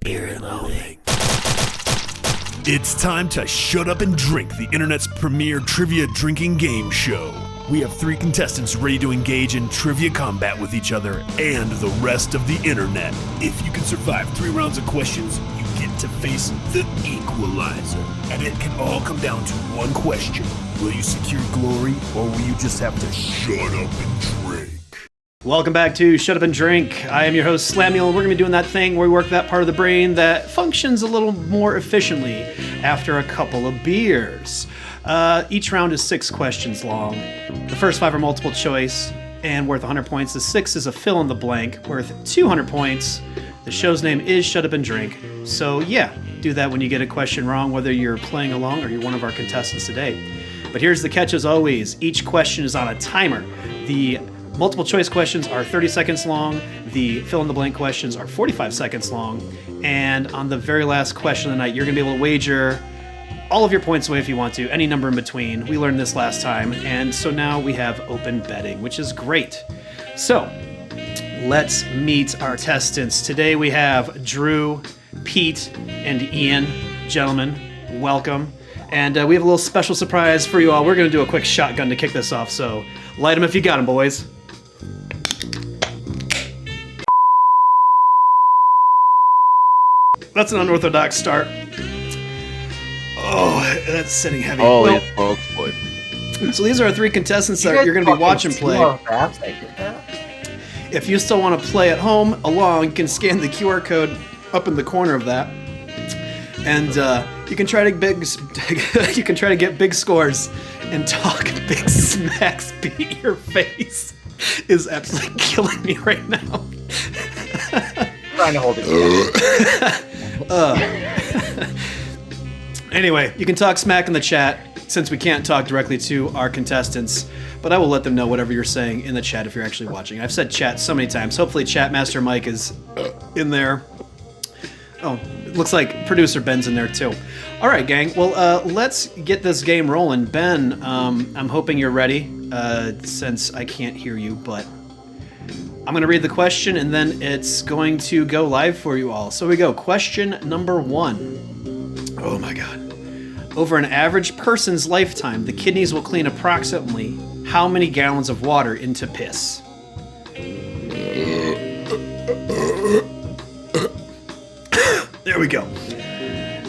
Beer and loathing. It's time to shut up and drink, the internet's premier trivia drinking game show. We have 3 contestants ready to engage in trivia combat with each other and the rest of the internet. If you can survive 3 rounds of questions, you get to face the equalizer. And it can all come down to one question. Will you secure glory, or will you just have to shut up and drink? Welcome back to Shut Up and Drink. I am your host, Slamuel, and we're going to be doing that thing where we work that part of the brain that functions a little more efficiently after a couple of beers. Each round is 6 questions long. The first 5 are multiple choice and worth 100 points. The 6th is a fill in the blank worth 200 points. The show's name is Shut Up and Drink. So yeah, do that when you get a question wrong, whether you're playing along or you're one of our contestants today. But here's the catch as always. Each question is on a timer. The multiple choice questions are 30 seconds long. The fill in the blank questions are 45 seconds long. And on the very last question of the night, you're going to be able to wager all of your points away if you want to, any number in between. We learned this last time. And so now we have open betting, which is great. So let's meet our contestants. Today we have Drew, Pete, and Ian. Gentlemen, welcome. And we have a little special surprise for you all. We're going to do a quick shotgun to kick this off. So light them if you got them, boys. That's an unorthodox start. Oh, that's sitting heavy. Holy folks, boys. So these are our 3 contestants that you're going to be watching play. If you still want to play at home along, you can scan the QR code up in the corner of that, and you can try to get big scores and talk big smacks. Beat your face is absolutely killing me right now. Trying to hold it together. Anyway, you can talk smack in the chat since we can't talk directly to our contestants, but I will let them know whatever you're saying in the chat if you're actually watching. I've said chat so many times. Hopefully Chat Master Mike is in there. Oh, it looks like producer Ben's in there too. All right, gang. Well, let's get this game rolling. Ben, I'm hoping you're ready since I can't hear you, but I'm going to read the question and then it's going to go live for you all. So we go. Question number 1. Oh my God. Over an average person's lifetime, the kidneys will clean approximately how many gallons of water into piss? There we go.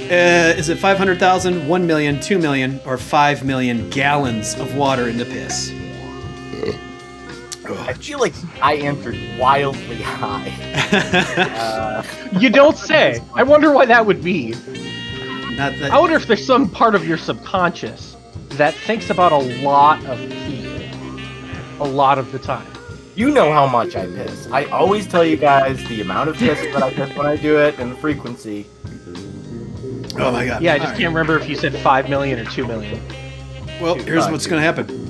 Is it 500,000, 1 million, 2 million, or 5 million gallons of water into piss? I feel like I answered wildly high. You don't say. I wonder why that would be. Not that. I wonder if there's some part of your subconscious that thinks about a lot of pee a lot of the time. You know how much I piss. I always tell you guys the amount of piss that I piss when I do it and the frequency. Oh my God. Yeah, I just can't remember if you said 5 million or 2 million. Well, here's what's going to happen.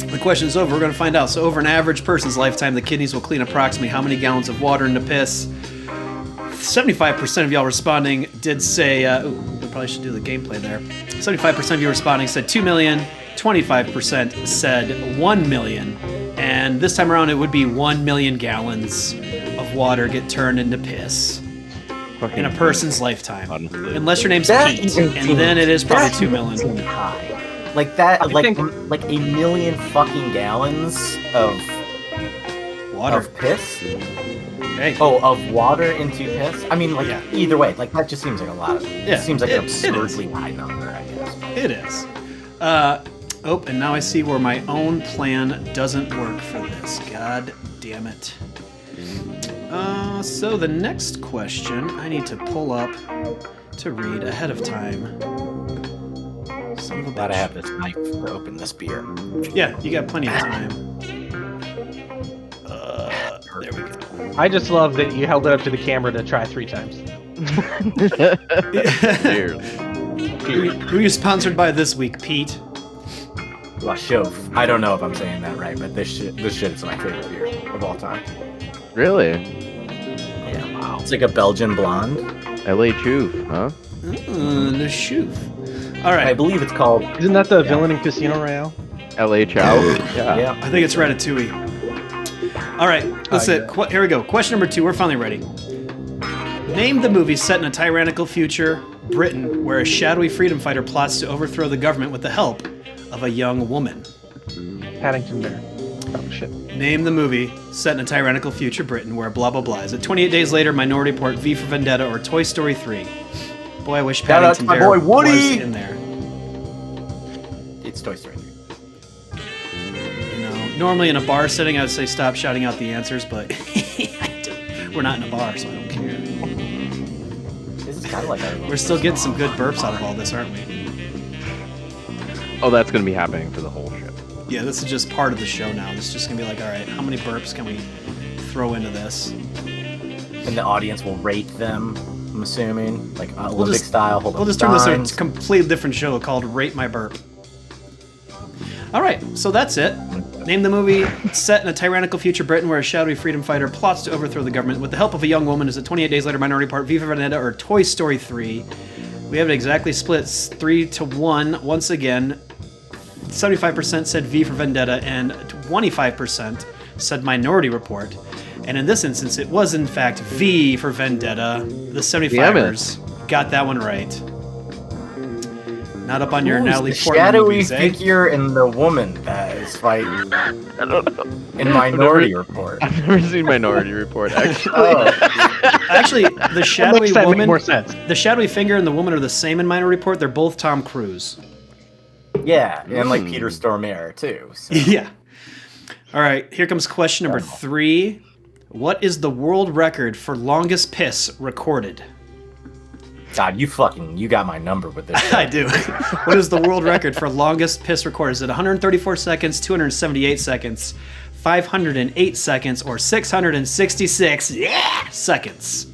The question's over. We're going to find out. So over an average person's lifetime, the kidneys will clean approximately how many gallons of water into piss? 75% of y'all responding did say, we probably should do the gameplay there. 75% of you responding said 2 million, 25% said 1 million, and this time around it would be 1 million gallons of water get turned into piss in a person's lifetime. Honestly. Unless your name's Pete, and then it is probably 2 million. High. Like that, like a million fucking gallons of Water. of piss? Hey. Oh, of water into piss? I mean, like, Yeah. either way, like, that just seems like a lot of Yeah, it seems like an it is. absurdly high number, I guess. It is. Oh, and now I see where my own plan doesn't work for this. God damn it. So the next question I need to pull up to read ahead of time. Son of a Gotta bitch. have this knife to open this beer. Yeah, you got plenty of time. There we go. I just love that you held it up to the camera to try 3 times. Who are you sponsored by this week, Pete? La Chauffe. I don't know if I'm saying that right, but this shit is my favorite beer of all time. Really? Yeah, wow. It's like a Belgian blonde. LA Choof, huh? Le Chouf. All right. I believe it's called. Isn't that the villain in Casino Royale? LA Chow? Yeah. I think it's Ratatouille. All right, that's it. Here we go. Question number 2. We're finally ready. Name the movie set in a tyrannical future, Britain, where a shadowy freedom fighter plots to overthrow the government with the help of a young woman. Paddington Bear. Oh, shit. Name the movie set in a tyrannical future, Britain, where blah blah blah. Is it 28 Days Later, Minority Report, V for Vendetta, or Toy Story 3? Boy, I wish Shout out to Paddington my Bear boy Woody! was in there. It's Toy Story 3. You know, normally in a bar setting, I would say stop shouting out the answers, but we're not in a bar, so I don't care. This is kind of like We're still getting some good burps out of all this, aren't we? Oh, that's gonna be happening for the whole show. Yeah, this is just part of the show now. This is just gonna be like, all right, how many burps can we throw into this? And the audience will rate them, I'm assuming. Like Olympic just- style. Hold We'll up just turn this into signs. a completely different show called Rate My Burp. All right, so that's it. Name the movie set in a tyrannical future Britain where a shadowy freedom fighter plots to overthrow the government with the help of a young woman. Is it 28 Days Later, Minority Report, V for Vendetta, or Toy Story 3? We have it exactly split 3-1. Once again, 75% said V for Vendetta and 25% said Minority Report. And in this instance, it was in fact V for Vendetta. The 75ers got that one right. Not up on your Who's Natalie the Portman shadowy movies, eh? figure and the woman that is fighting I don't know. in Minority Report. I've never seen Minority Report, actually. Oh, Actually, the shadowy Makes that make woman, more sense. the shadowy finger and the woman are the same in Minority Report. They're both Tom Cruise. yeah, and like Peter Stormare too. So. Yeah. All right, here comes question number 3. What is the world record for longest piss recorded? God, you got my number with this. I do. What is the world record for longest piss recorded? Is it 134 seconds, 278 seconds, 508 seconds, or 666 seconds?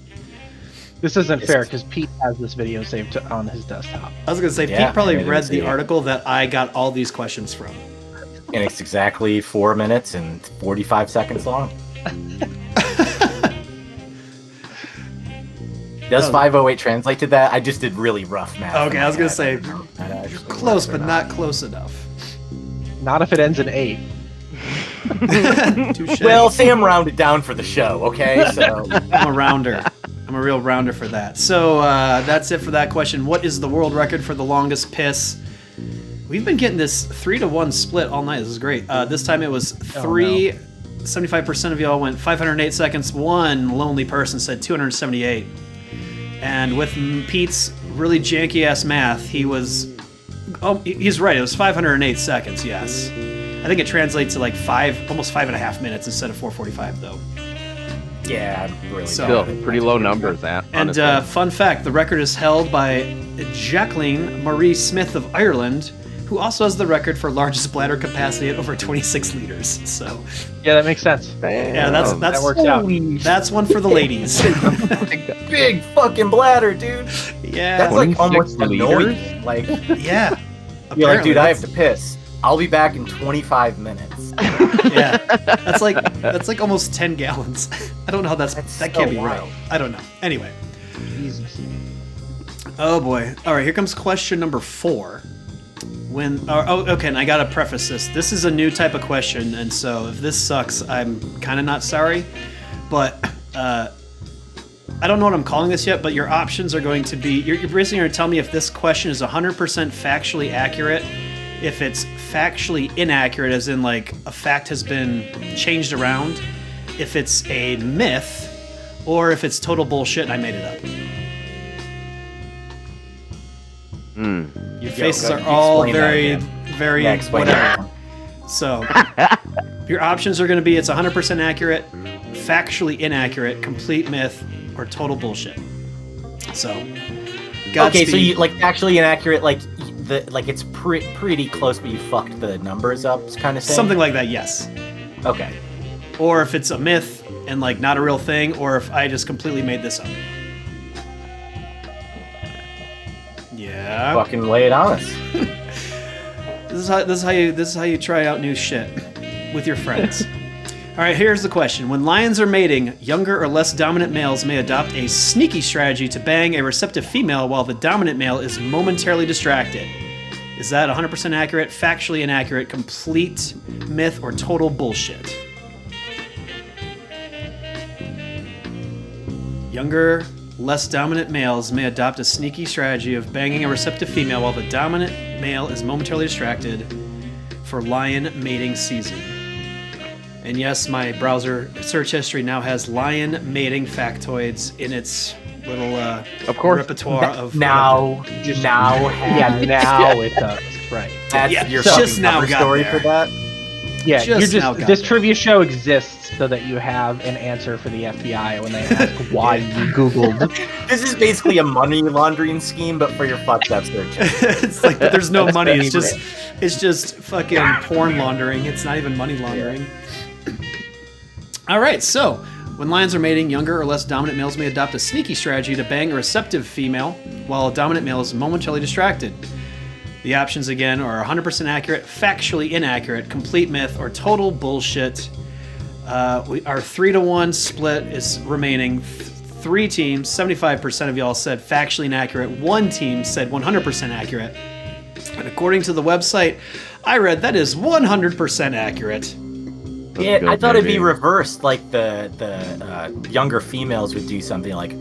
This isn't fair because Pete has this video saved on his desktop. I was going to say, Yeah, Pete probably I didn't read see the it. article that I got all these questions from. And it's exactly 4 minutes and 45 seconds long. Does 508 translate to that? I just did really rough math. Okay, in I was my going to head. say, I don't know if that actually close, works or but not close enough. Not if it ends in 8. Touche. Well, Sam rounded down for the show, okay? So I'm a rounder. I'm a real rounder for that. So that's it for that question. What is the world record for the longest piss? We've been getting this 3-1 split all night. This is great. This time it was 3. 75% of y'all went 508 seconds. One lonely person said 278. And with Pete's really janky ass math, he was. Oh, he's right. It was 508 seconds. Yes. I think it translates to like almost 5.5 minutes instead of 4:45 though. yeah, I'm really So- Still, bad at pretty low numbers, that. And fun fact, the record is held by Jacqueline Marie Smith of Ireland, who also has the record for largest bladder capacity at over 26 liters. So, Yeah, that makes sense. yeah, that's That works out. that's one for the ladies. big fucking bladder, dude. yeah, That's like 26 almost liters? annoying. Like, yeah. you're like, dude, I have Apparently to piss. I'll be back in 25 minutes. Yeah, that's like almost 10 gallons. I don't know how that That's can't so be right. wild. I don't know. Anyway, Jesus. oh boy. All right, here comes question number 4. Okay, and I gotta preface this. This is a new type of question, and so if this sucks, I'm kind of not sorry. But I don't know what I'm calling this yet. But your options are going to be you're basically going to tell me if this question is 100% factually accurate, if it's factually inaccurate, as in like a fact has been changed around, if it's a myth, or if it's total bullshit and I made it up. Your faces go are ahead. all Explain that very, again. very Yeah, explain whatever. that. So, your options are going to be it's 100% accurate, factually inaccurate, complete myth, or total bullshit. So, Okay, Godspeed. so you like actually inaccurate, like it's pretty close, but you fucked the numbers up, kind of thing. something like that, yes. Okay. Or if it's a myth and like not a real thing, or if I just completely made this up. Yeah. Fucking lay it on us. This is how you try out new shit with your friends. All right, here's the question. When lions are mating, younger or less dominant males may adopt a sneaky strategy to bang a receptive female while the dominant male is momentarily distracted. Is that 100% accurate, factually inaccurate, complete myth, or total bullshit? Younger less dominant males may adopt a sneaky strategy of banging a receptive female while the dominant male is momentarily distracted for lion mating season. And yes, my browser search history now has lion mating factoids in its little Of course. repertoire of Now it does. Right. That's Yeah, your just fucking now cover got story there. for that. Yeah, Just now got this there. trivia show exists so that you have an answer for the FBI when they ask why you Googled. This is basically a money laundering scheme, but for your fucked up search. It's like, but there's no That's money. It's favorite. just fucking porn laundering. It's not even money laundering. All right, so when lions are mating, younger or less dominant males may adopt a sneaky strategy to bang a receptive female while a dominant male is momentarily distracted. The options again are 100% accurate, factually inaccurate, complete myth, or total bullshit. Our 3-to-1 split is remaining. 3 teams, 75% of y'all said factually inaccurate. 1 team said 100% accurate. And according to the website I read, that is 100% accurate. Yeah, Go, I thought it'd be baby. reversed. Like the younger females would do something like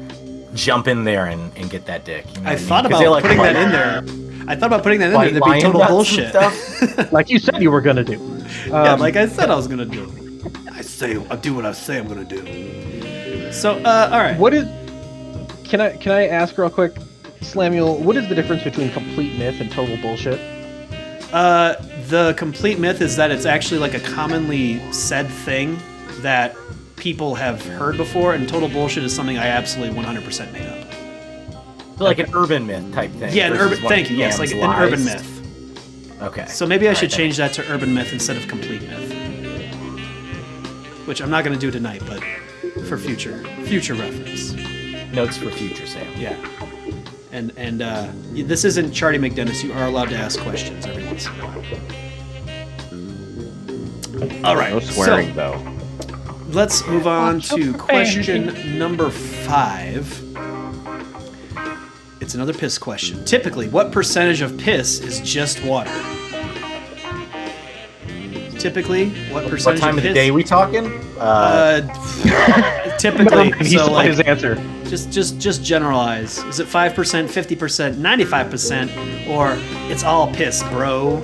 jump in there and get that dick. You know I what thought mean? 'Cause they, about like, putting that fight- in there. I thought about putting that in there. fight That'd be lion total nuts and bullshit. stuff. Like you said you were gonna do. Yeah, like I said I was gonna do. I do what I say I'm gonna do. So, all right. What is? Can I ask real quick, Slamuel? What is the difference between complete myth and total bullshit? The complete myth is that it's actually like a commonly said thing that people have heard before, and total bullshit is something I absolutely 100% made up. So like an urban myth type thing. Yeah, an versus urban. one Thank of you. Yes, like Yam's an urban lies. myth. Okay. So maybe I All should right, change that to urban myth instead of complete myth, which I'm not going to do tonight, but for future reference. then. Notes for future, Sam. Yeah. And this isn't Charlie McDennis. You are allowed to ask questions every once in a while. All right. No swearing, so, though. let's move on to question number 5. It's another piss question. Typically, what percentage of piss is just water? Typically, what What percentage time of the piss? day we talking? Typically, He so saw like his answer. just generalize. Is it 5%, 50%, 95%, or it's all piss, bro?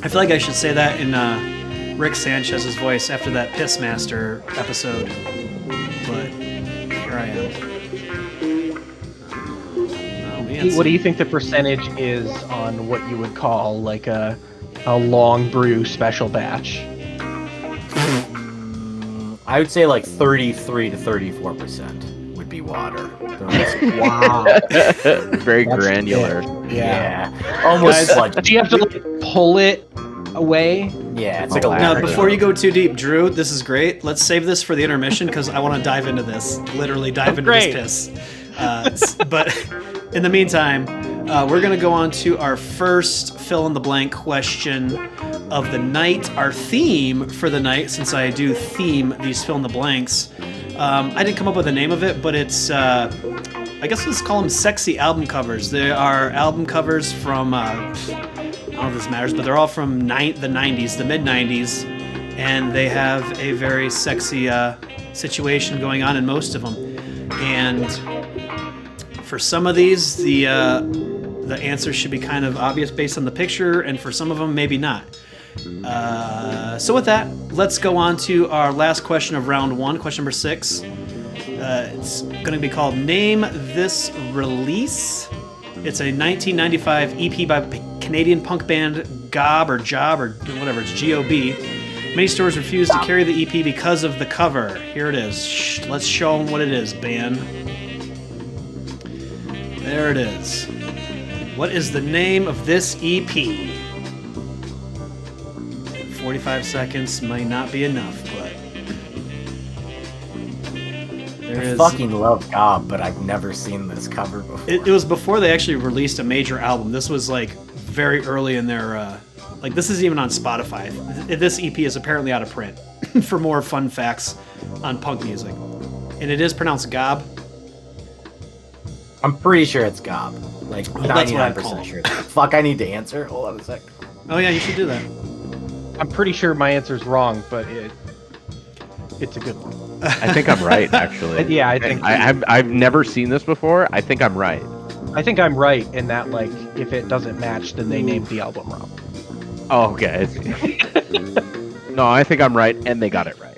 I feel like I should say that in Rick Sanchez's voice after that Piss Master episode, but here I am. What do you think the percentage is on what you would call like a long brew special batch? I would say like 33 to 34% would be water. The rest- Wow. Very granular. yeah. Almost Guys, like Do you have to like pull it away? yeah. It's like a Oh, Now, Wow. before you go too deep, Drew, this is great. Let's save this for the intermission because I want to dive into this. Literally dive into great. this piss. But in the meantime, we're going to go on to our first fill-in-the-blank question of the night. Our theme for the night, since I do theme these fill-in-the-blanks, I didn't come up with a name of it, but it's, I guess let's call them sexy album covers. They are album covers from, I don't know if this matters, but they're all from the 90s, the mid-90s, and they have a very sexy situation going on in most of them. And for some of these, the answer should be kind of obvious based on the picture, and for some of them, maybe not. So with that, let's go on to our last question of round 1, question number 6. It's going to be called Name This Release. It's a 1995 EP by Canadian punk band Job or whatever, it's G-O-B. Many stores refuse to carry the EP because of the cover. Here it is. Let's show them what it is, band. There it is. What is the name of this EP? 45 seconds might not be enough, but there I is. fucking love Gob, but I've never seen this cover before. It was before they actually released a major album. This was like very early in their. Like this isn't even on Spotify. This EP is apparently out of print. For more fun facts on punk music, and it is pronounced Gob. I'm pretty sure it's Gob. Like that's what I'd call 99% it. sure. Fuck, I need to answer. Hold on a sec. Oh yeah, you should do that. I'm pretty sure my answer's wrong, but it's a good one. I think I'm right, actually. Yeah, I think I've never seen this before. I think I'm right. I think I'm right in that, like, if it doesn't match, then they named the album wrong. Oh, okay. I see. No, I think I'm right, and they got it right.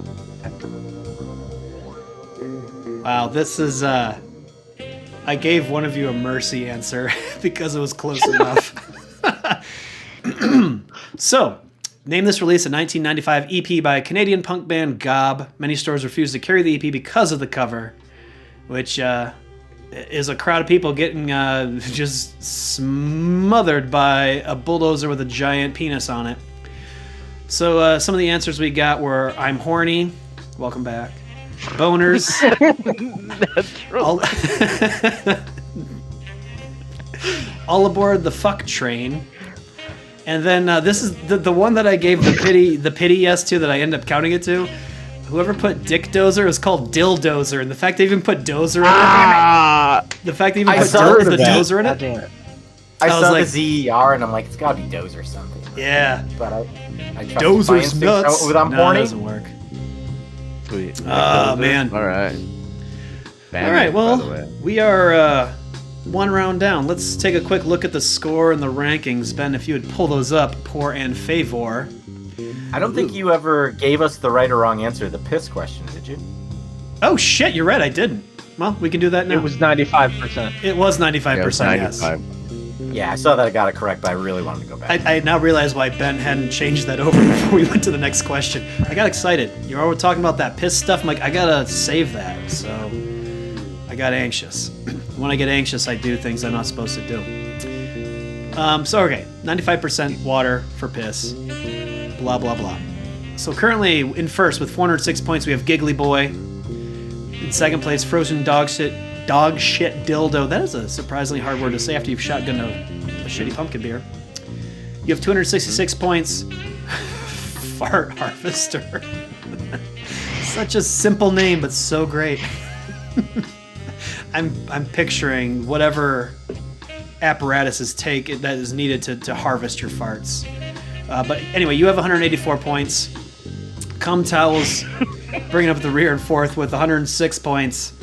Wow, this is I gave one of you a mercy answer because it was close enough. So, name this release a 1995 EP by Canadian punk band Gob. Many stores refused to carry the EP because of the cover, which is a crowd of people getting just smothered by a bulldozer with a giant penis on it. So some of the answers we got were I'm horny, welcome back, boners, all aboard the fuck train, and then this is the one that I gave the pity yes to that I end up counting it to. Whoever put Dick Dozer is called Dildozer, and the fact they even put Dozer in it, the fact they even put the Dozer in it, Damn it. I saw like, the ZER and I'm like, it's gotta be Dozer or something. yeah, But I trust my Dozer's instinct nuts. with I'm No, Oh, horny. it doesn't work. Sweet. Oh, man. All right. All right, well, we are one round down. Let's take a quick look at the score and the rankings. Ben, if you would pull those up, Poor and Favor. I don't think you ever gave us the right or wrong answer to the piss question, did you? Oh shit, you're right, I didn't. Well, we can do that now. It was 95%. It was 95%, yes. 95. Yeah, I saw that I got it correct, but I really wanted to go back. I now realize why Ben hadn't changed that over before we went to the next question. I got excited. You were talking about that piss stuff. I'm like, I gotta save that. So I got anxious. When I get anxious, I do things I'm not supposed to do. So, okay, 95% water for piss. Blah, blah, blah. So currently in first with 406 points, we have Giggly Boy. In second place, Frozen Dog Shit Dildo. That is a surprisingly hard word to say after you've shotgunned a shitty pumpkin beer. You have 266 points. Fart Harvester. Such a simple name, but so great. I'm picturing whatever apparatus that is needed to harvest your farts. But anyway, you have 184 points. Cum Towels bringing up the rear and fourth with 106 points.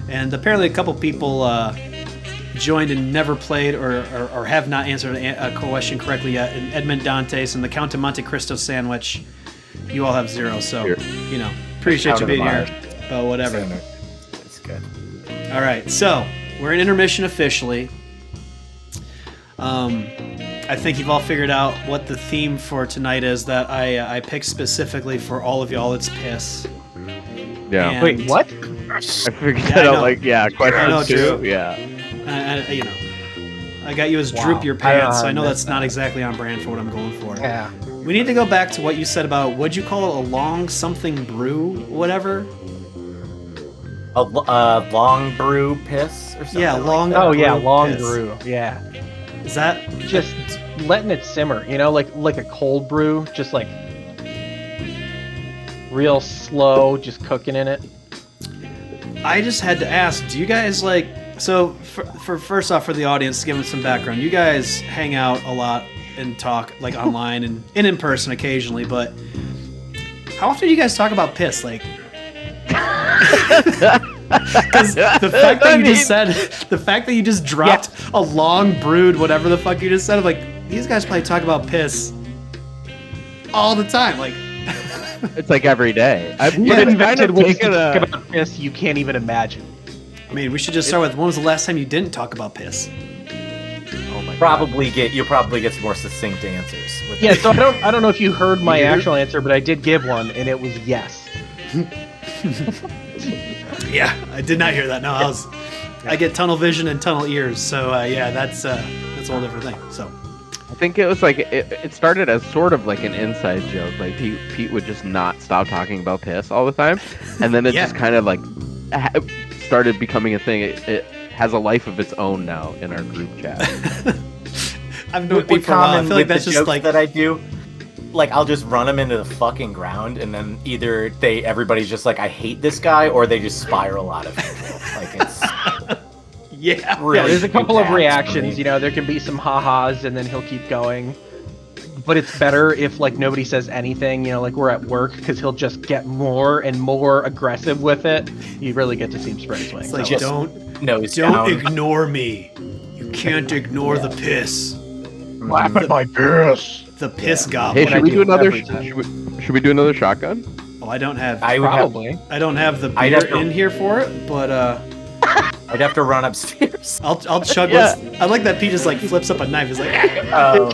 And apparently a couple people joined and never played or have not answered a question correctly yet. And Edmund Dantes and the Count of Monte Cristo sandwich, you all have 0. So, appreciate you being here. But whatever. It's good. All right, so we're in intermission officially. I think you've all figured out what the theme for tonight is that I picked specifically for all of y'all. It's piss. Yeah. And- Wait, what? I figured Yeah, that I out, know. like, question I know, 2. Drew. Yeah. I got you as Wow. droop your pants. So I know missed that's not exactly on brand for what I'm going for. Yeah. We need to go back to what you said about, what'd you call it, a long something brew, whatever? A long brew piss or something? Yeah, like long- that? Oh yeah, brew long piss. brew. Yeah. Is that Just letting it simmer, like a cold brew, just like real slow, just cooking in it. I just had to ask, do you guys like, so for first off for the audience, to give them some background, you guys hang out a lot and talk like online and in person occasionally, but how often do you guys talk about piss? Like, because the fact that you just dropped a long brewed whatever the fuck you just said, I'm like, these guys probably talk about piss all the time. Like, It's like every day. I've We've kind invented of ways to taken talk a... about piss you can't even imagine. I mean, we should just start with, when was the last time you didn't talk about piss? Oh my God. You'll probably get some more succinct answers. With Yeah, that. so I don't know if you heard my actual answer, but I did give one, and it was yes. Yeah, I did not hear that. No, I get tunnel vision and tunnel ears, so yeah, that's a whole different thing. So I think it was like it started as sort of like an inside joke. Like Pete would just not stop talking about piss all the time, and then it Yeah. just kind of like started becoming a thing. It has a life of its own now in our group chat. I've known What Pete for a while. I common feel like with that's the just jokes like that I do, like I'll just run them into the fucking ground, and then either everybody's just like, I hate this guy, or they just spiral out of control. Like it's yeah. really Yeah, there's a couple of bad for reactions. me. There can be some ha-has, and then he'll keep going. but it's better if like nobody says anything, you know, like we're at work, because he'll just get more and more aggressive with it. You really get to see him spread his wings. It's like, Just don't nose down. ignore me. You can't ignore the piss. Laugh at my piss. The piss Hey, goblin. should we do another? every time. Should we do another shotgun? Oh, I don't have. I would have, Probably. I don't have the I'd beer have to- in here for it, but I'd have to run upstairs. I'll chug. Yeah. I like that Pete just like flips up a knife. He's like, Um,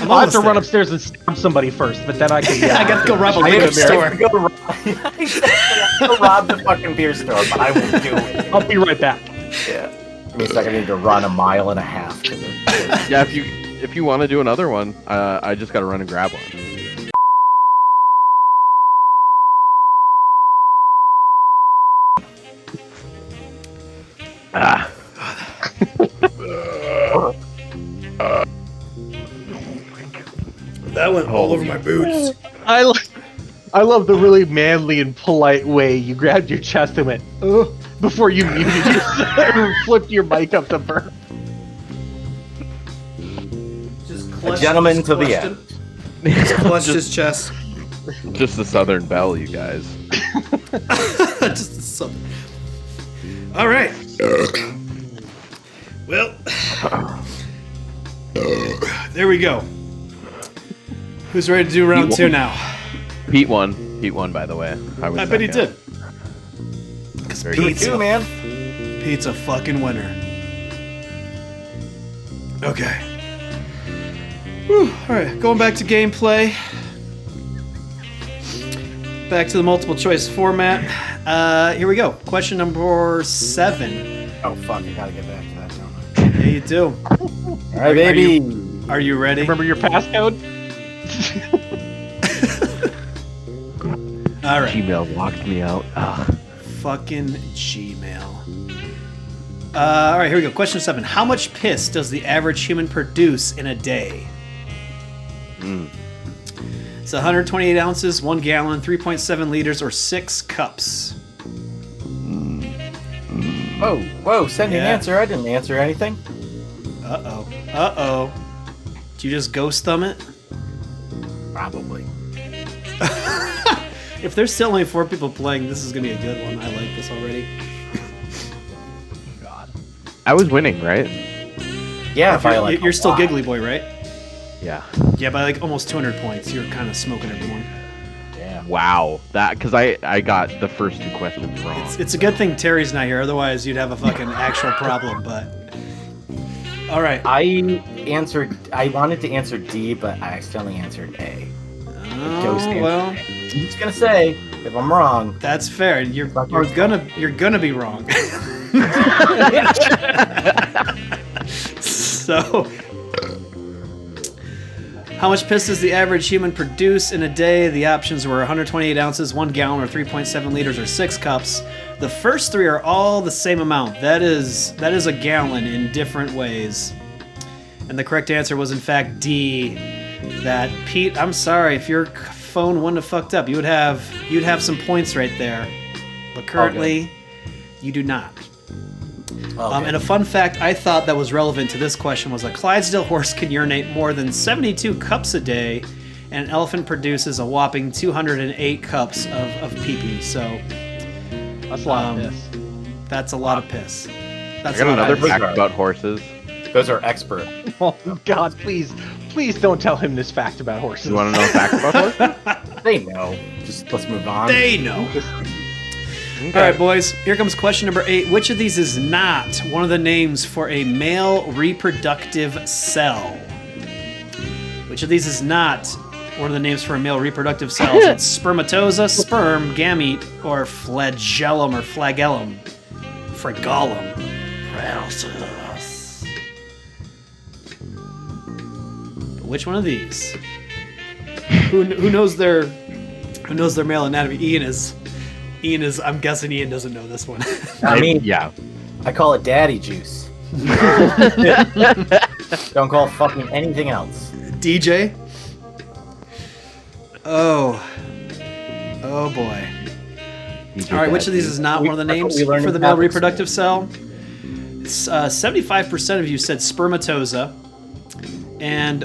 I'm I'll have to almost run there. upstairs and stab somebody first, but then I can. I gotta go rob a I liquor have store. to go rob, exactly, I have to rob the fucking beer store, but I won't do it. I'll be right back. Yeah. It means I need to run 1.5 miles to the. Yeah, if you want to do another one, I just gotta run and grab one. Ah. That went all over my boots. I love the really manly and polite way you grabbed your chest and went, ugh, before you muted yourself and flipped your mic up to burp. Just A gentleman to the end. Just clutched his chest. Just the Southern Belle, you guys. Just something. All right. Well, there we go. Who's ready to do round Pete two won. now? Pete won. Pete won, by the way. Was I bet he second. did. Because Very Pete's, Two, man. Pete's a fucking winner. Okay. Whew. All right, going back to gameplay. Back to the multiple choice format. Here we go. Question number 7. Oh, fuck, I gotta get back to that, don't I? Yeah, you do. Alright, baby. Are you ready? Remember your passcode? All right. Gmail locked me out. Ugh. Fucking Gmail. All right, here we go. Question 7. How much piss does the average human produce in a day? It's 128 ounces, 1 gallon, 3.7 liters, or 6 cups. Whoa, send an Yeah. answer. I didn't answer anything. Uh-oh. Did you just ghost thumb it? Probably. If there's still only 4 people playing, this is going to be a good one. I like this already. I was winning, right? Yeah, if I like. You're a still lot. Giggly Boy, right? Yeah. Yeah, by like almost 200 points. You're kind of smoking everyone. Yeah. Wow. That because I got the first 2 questions wrong. It's a good thing Terry's not here, otherwise you'd have a fucking actual problem, but... Alright. I wanted to answer D, but I accidentally answered A. Ghost Oh, answer. well, I'm just gonna say, if I'm wrong, that's fair. You're Fuck gonna be wrong. So... How much piss does the average human produce in a day? The options were 128 ounces, 1 gallon, or 3.7 liters, or 6 cups. The first 3 are all the same amount. That is a gallon in different ways. And the correct answer was in fact D. That Pete, I'm sorry if your phone wouldn't have fucked up. You'd have some points right there. But currently, you do not. okay. And a fun fact I thought that was relevant to this question was a Clydesdale horse can urinate more than 72 cups a day, and an elephant produces a whopping 208 cups of pee-pee. So That's a lot of piss. that's a lot of piss. I That's got a lot another of piss. fact about horses. those are expert. Oh God, please don't tell him this fact about horses. You want to know a fact about horses? They know. Just let's move on. They know. All right, boys. Here comes question number 8. Which of these is not one of the names for a male reproductive cell? Which of these is not one of the names for a male reproductive cell? It's spermatoza, sperm, gamete, or flagellum or flagellum. Flagellum. Which one of these? Who knows their male anatomy? Ian is. I'm guessing Ian doesn't know this one. I mean, yeah. I call it daddy juice. Don't call it fucking anything else. DJ. Oh boy. All right, which of these is not one of the That's what names we learned for the in male Catholic reproductive cell? 75% of you said spermatoza, and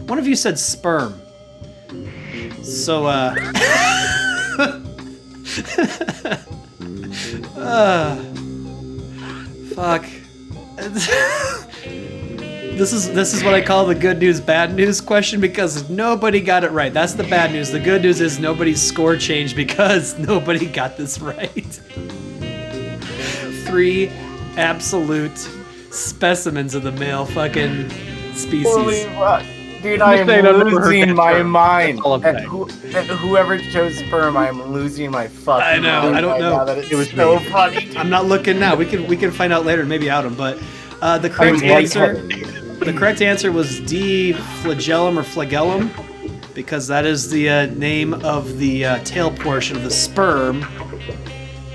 One of you said sperm. So, fuck. This is what I call the good news, bad news question because nobody got it right. That's the bad news. The good news is nobody's score changed because nobody got this right. 3 absolute specimens of the male fucking species. Holy fuck. Dude, I am losing my mind. Whoever chose sperm, I am losing my fucking mind. I know. I don't know. It was so funny. I'm not looking now. We can find out later. Maybe out him. But the correct answer was D. Flagellum or flagellum, because that is the name of the tail portion of the sperm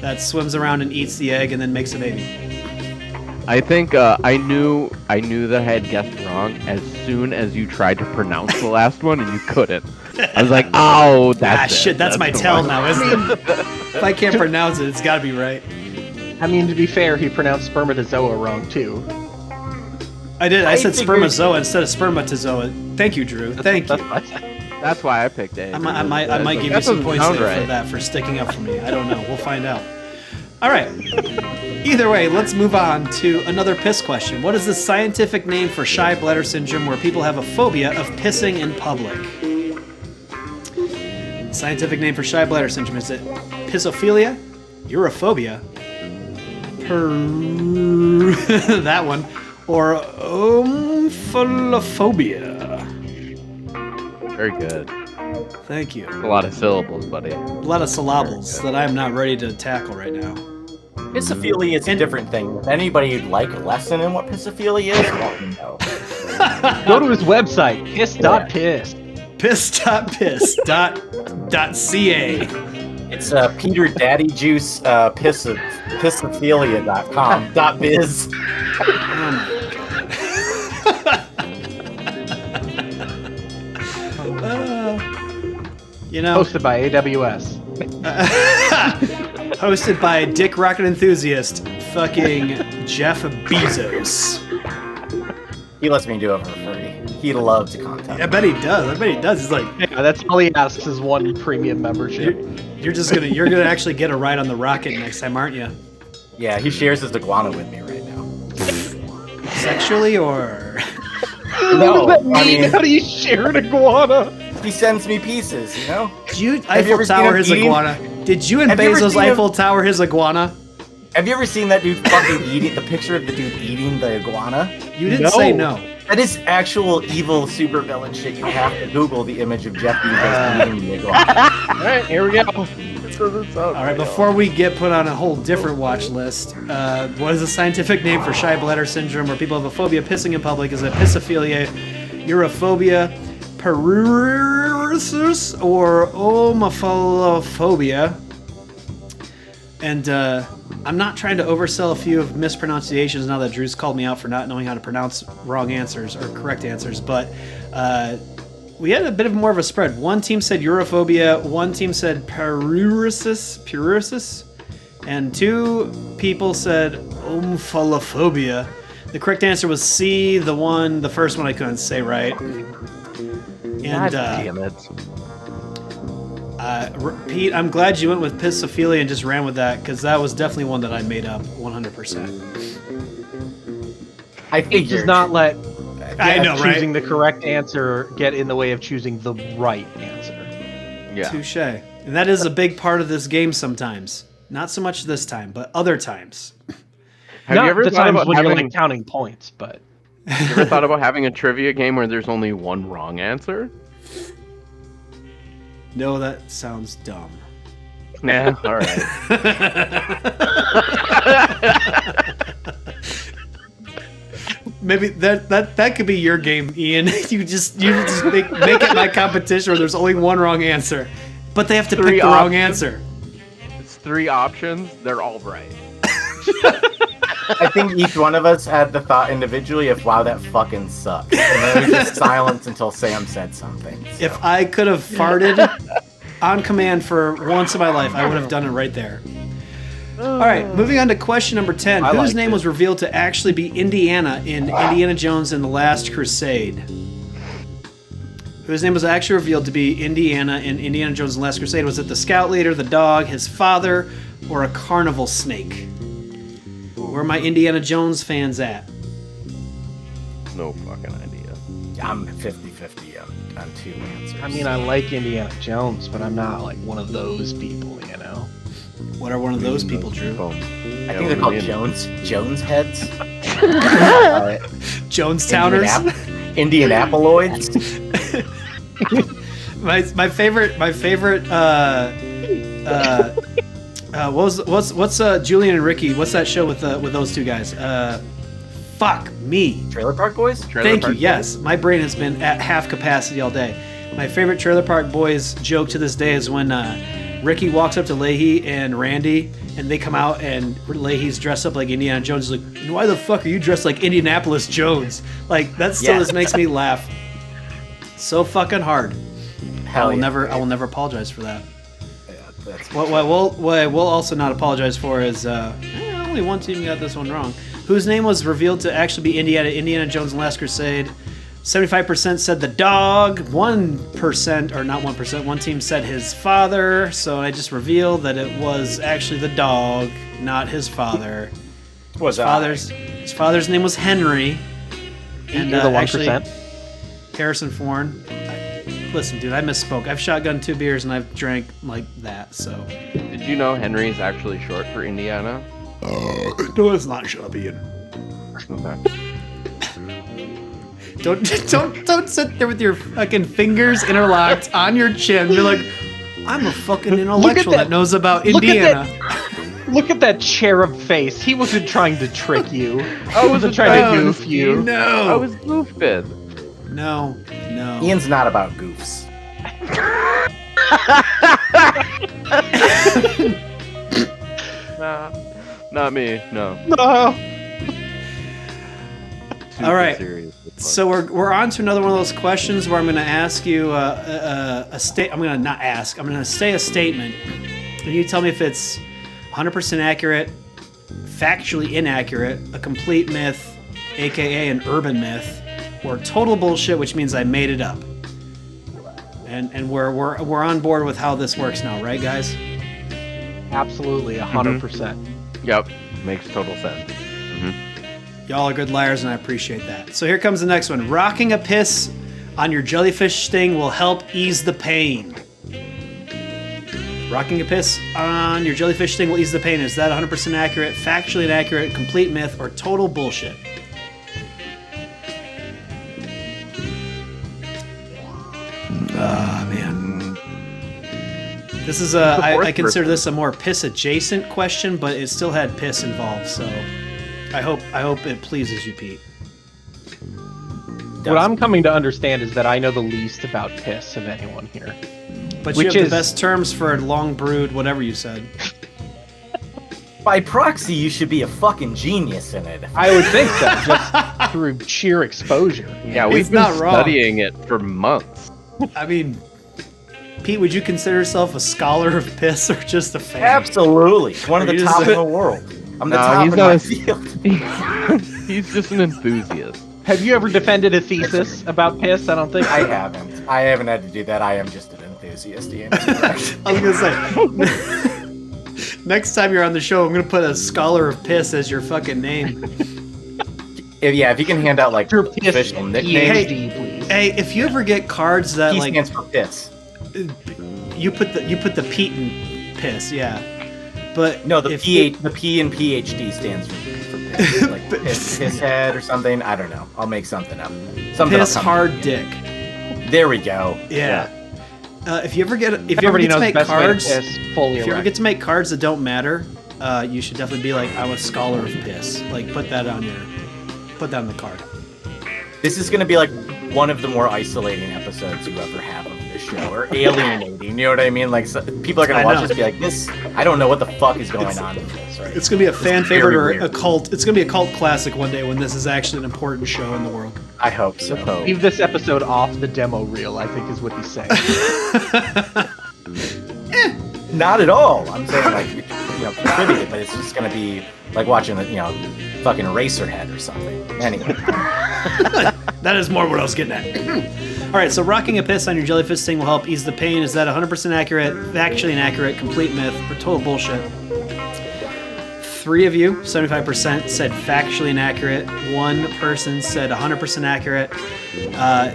that swims around and eats the egg and then makes a baby. I think I knew that I had guessed wrong as soon as you tried to pronounce the last one and you couldn't. I was like, oh, that's shit. That's my tell now, isn't it? If I can't pronounce it, it's got to be right. I mean, to be fair, he pronounced spermatozoa wrong too. I did. I said spermazoa instead of spermatozoa. Thank you, Drew. Thank you. That's why I picked A. I might give you some points there for that, for sticking up for me. I don't know. We'll find out. All right. Either way, let's move on to another piss question. What is the scientific name for shy bladder syndrome where people have a phobia of pissing in public? Scientific name for shy bladder syndrome, is it pissophilia, urophobia, that one, or omphallophobia? Very good. Thank you. A lot of syllables, buddy. A lot of syllables that I am not ready to tackle right now. Pissophilia is a different thing. If anybody would like a lesson in what pissophilia is, let me know. Go to his website, piss.piss. piss.piss.ca. It's Peter Daddy Juice pissophilia.com .biz. Oh my God. You know, Hosted by AWS. hosted by Dick Rocket Enthusiast, fucking Jeff Bezos. He lets me do it for free. He loves content. I bet he does. He's like, Yeah, that's all he asks is one premium membership. you're gonna actually get a ride on the rocket next time, aren't you? Yeah, he shares his iguana with me right now. Sexually or? No, What does that mean? How do you share an iguana? He sends me pieces, you know? Did you Have you Eiffel ever seen Tower him his eating? iguana? Did you and Have you ever Bezos seen him- Eiffel Tower his iguana? Have you ever seen that dude fucking eating the picture of the dude eating the iguana? You didn't say no. That is actual evil supervillain shit. You have to Google the image of Jeff Bezos eating the iguana. Alright, here we go. All right, before we get put on a whole different watch list, what is the scientific name for shy bladder syndrome where people have a phobia of pissing in public? Is it pissophilia, urophobia, periuresis, or omphallophobia? And I'm not trying to oversell a few of mispronunciations now that Drew's called me out for not knowing how to pronounce wrong answers or correct answers, but we had a bit of more of a spread. One team said urophobia, one team said periuresis, and 2 people said omphallophobia. The correct answer was C, the first one I couldn't say right. And damn it. Pete, I'm glad you went with pissophilia and just ran with that, because that was definitely one that I made up 100%. I It figured. does not let I know, right? choosing the correct answer get in the way of choosing the right answer. Yeah. Touche. And that is a big part of this game sometimes. Not so much this time, but other times. Have Not you ever the thought times about when you're having? like counting points, but You ever thought about having a trivia game where there's only one wrong answer? No, that sounds dumb. Nah. All right. Maybe that could be your game, Ian. You just make it my competition where there's only one wrong answer, but they have to pick the wrong answer. It's 3 options. They're all right. I think each one of us had the thought individually of, wow, that fucking sucks. And then it was just silence until Sam said something. So. If I could have farted on command for once in my life, I would have done it right there. All right, moving on to question number 10. Whose name was revealed to actually be Indiana in Indiana Jones and the Last Crusade? whose name was actually revealed to be Indiana in Indiana Jones and the Last Crusade. Was it the scout leader, the dog, his father, or a carnival snake? Where are my Indiana Jones fans at? No fucking idea. I'm 50-50 on two answers. I mean, I like Indiana Jones, but I'm not like one of those people, you know? What are one of those people, Drew? I think they're called Jones heads. Jonestowners? Indianapolis. my favorite what's Julian and Ricky, what's that show with those two guys? Fuck me. Trailer Park Boys? Thank you. Yes, my brain has been at half capacity all day. My favorite Trailer Park Boys joke to this day is when Ricky walks up to Leahy and Randy, and they come out, and Leahy's dressed up like Indiana Jones. He's like, why the fuck are you dressed like Indianapolis Jones? Like, that still just makes me laugh so fucking hard. I will never apologize for that. Yeah, that's What I will also not apologize for is only one team got this one wrong. Whose name was revealed to actually be Indiana Jones and the Last Crusade. 75% said the dog. 1%, or not 1%, one team said his father. So I just revealed that it was actually the dog, not his father. His father's name was Henry. And You're the 1%. actually, Harrison Ford. Listen, dude, I misspoke. I've shotgunned 2 beers and I've drank like that, so. Did you know Henry's actually short for Indiana? No, it's not. Shut up, Ian. Okay. Don't sit there with your fucking fingers interlocked on your chin. Be like, I'm a fucking intellectual that knows about Indiana. Look at that cherub face. He wasn't trying to trick you. I wasn't trying to goof you. I No. was goofed. No. Ian's not about goofs. Nah, not me. No. No. Super All right. serious. So we're on to another one of those questions where I'm going to ask you a state. I'm going to not ask. I'm going to say a statement, and you tell me if it's 100% accurate, factually inaccurate, a complete myth, aka an urban myth, or total bullshit, which means I made it up. And we're on board with how this works now, right, guys? Absolutely, 100%. Yep. Makes total sense. Y'all are good liars, and I appreciate that. So here comes the next one. Rocking a piss on your jellyfish sting will help ease the pain. Rocking a piss on your jellyfish sting will ease the pain. Is that 100% accurate, factually inaccurate, complete myth, or total bullshit? Man. This is I consider this a more piss adjacent question, but it still had piss involved, so I hope it pleases you, Pete. What I'm coming to understand is that I know the least about piss of anyone here. But Which you have is- the best terms for long brewed, whatever you said. By proxy, you should be a fucking genius in it. I would think so, just through sheer exposure. Yeah, It's we've been not wrong. studying it for months. I mean, Pete, would you consider yourself a scholar of piss or just a fan? Absolutely. One of Are the you top just- in the world. I'm the No, top he's in not my a- field. He's just an enthusiast. Have you ever defended a thesis about piss? I don't think so. I haven't. I haven't had to do that. I am just an enthusiast, Ian. I was gonna say, next time you're on the show, I'm gonna put a scholar of piss as your fucking name. if you can hand out like Your piss official nicknames. PhD, please. Hey, if you ever get cards that P like stands for piss. you put the Pete in piss, yeah. But No, the if P in PhD stands for piss. Like piss head or something. I don't know. I'll make something up. Something piss will come hard to me. dick. There we go. Yeah. If you ever get Everybody to knows make the best cards, way to piss fully if you ever erect. get to make cards that don't matter, you should definitely be like, I'm a scholar of piss. Like put that on the card. This is gonna be like one of the more isolating episodes you ever have of this show, or alienating. You know what I mean? Like people are gonna I watch know. this and be like, "This, I don't know what the fuck is going on with this." Right? It's gonna be a fan very favorite or weird. a cult. It's gonna be a cult classic one day when this is actually an important show in the world. I hope so. Leave this episode off the demo reel, I think is what he's saying. Not at all. I'm saying like contributed, but it's just gonna be like watching fucking Eraserhead or something. Anyway, That is more what I was getting at. All right, so rocking a piss on your jellyfish sting will help ease the pain. Is that 100% accurate, factually inaccurate, complete myth, or total bullshit? 3 of you, 75%, said factually inaccurate. 1 person said 100% accurate.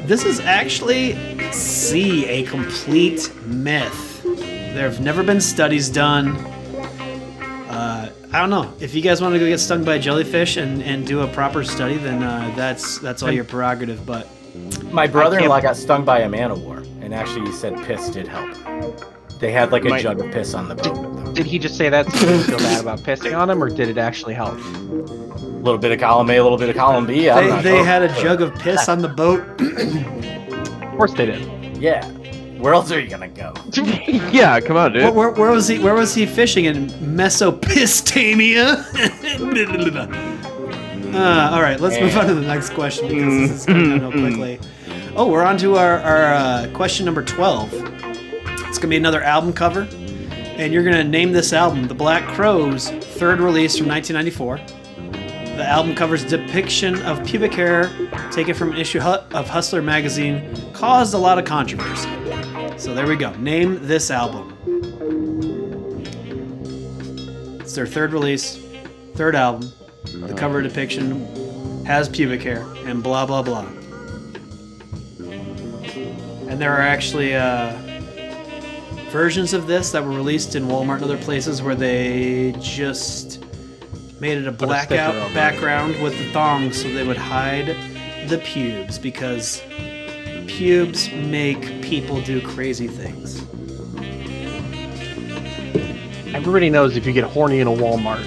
This is actually C, a complete myth. There have never been studies done. I don't know. If you guys want to go get stung by a jellyfish and do a proper study, then that's all your prerogative. But My brother-in-law got stung by a man-o-war, and actually he said piss did help. They had like a jug of piss on the boat. Did he just say that so he feel bad about pissing on him, or did it actually help? A little bit of column A, a little bit of column B. they had a jug of piss on the boat. Of course they did. Yeah. Where else are you gonna go? Yeah, come on, dude. Where was he? Where was he fishing in Mesopotamia? All right, let's move on to the next question because this is going downhill quickly. Oh, we're on to our question number 12. It's gonna be another album cover, and you're gonna name this album The Black Crowes' third release from 1994. The album cover's depiction of pubic hair, taken from an issue of Hustler magazine, caused a lot of controversy. So there we go. Name this album. It's their third release, third album. The cover depiction has pubic hair and blah, blah, blah. And there are actually versions of this that were released in Walmart and other places where they just made it a blackout background with the thongs so they would hide the pubes, because pubes make people do crazy things. Everybody knows if you get horny in a Walmart,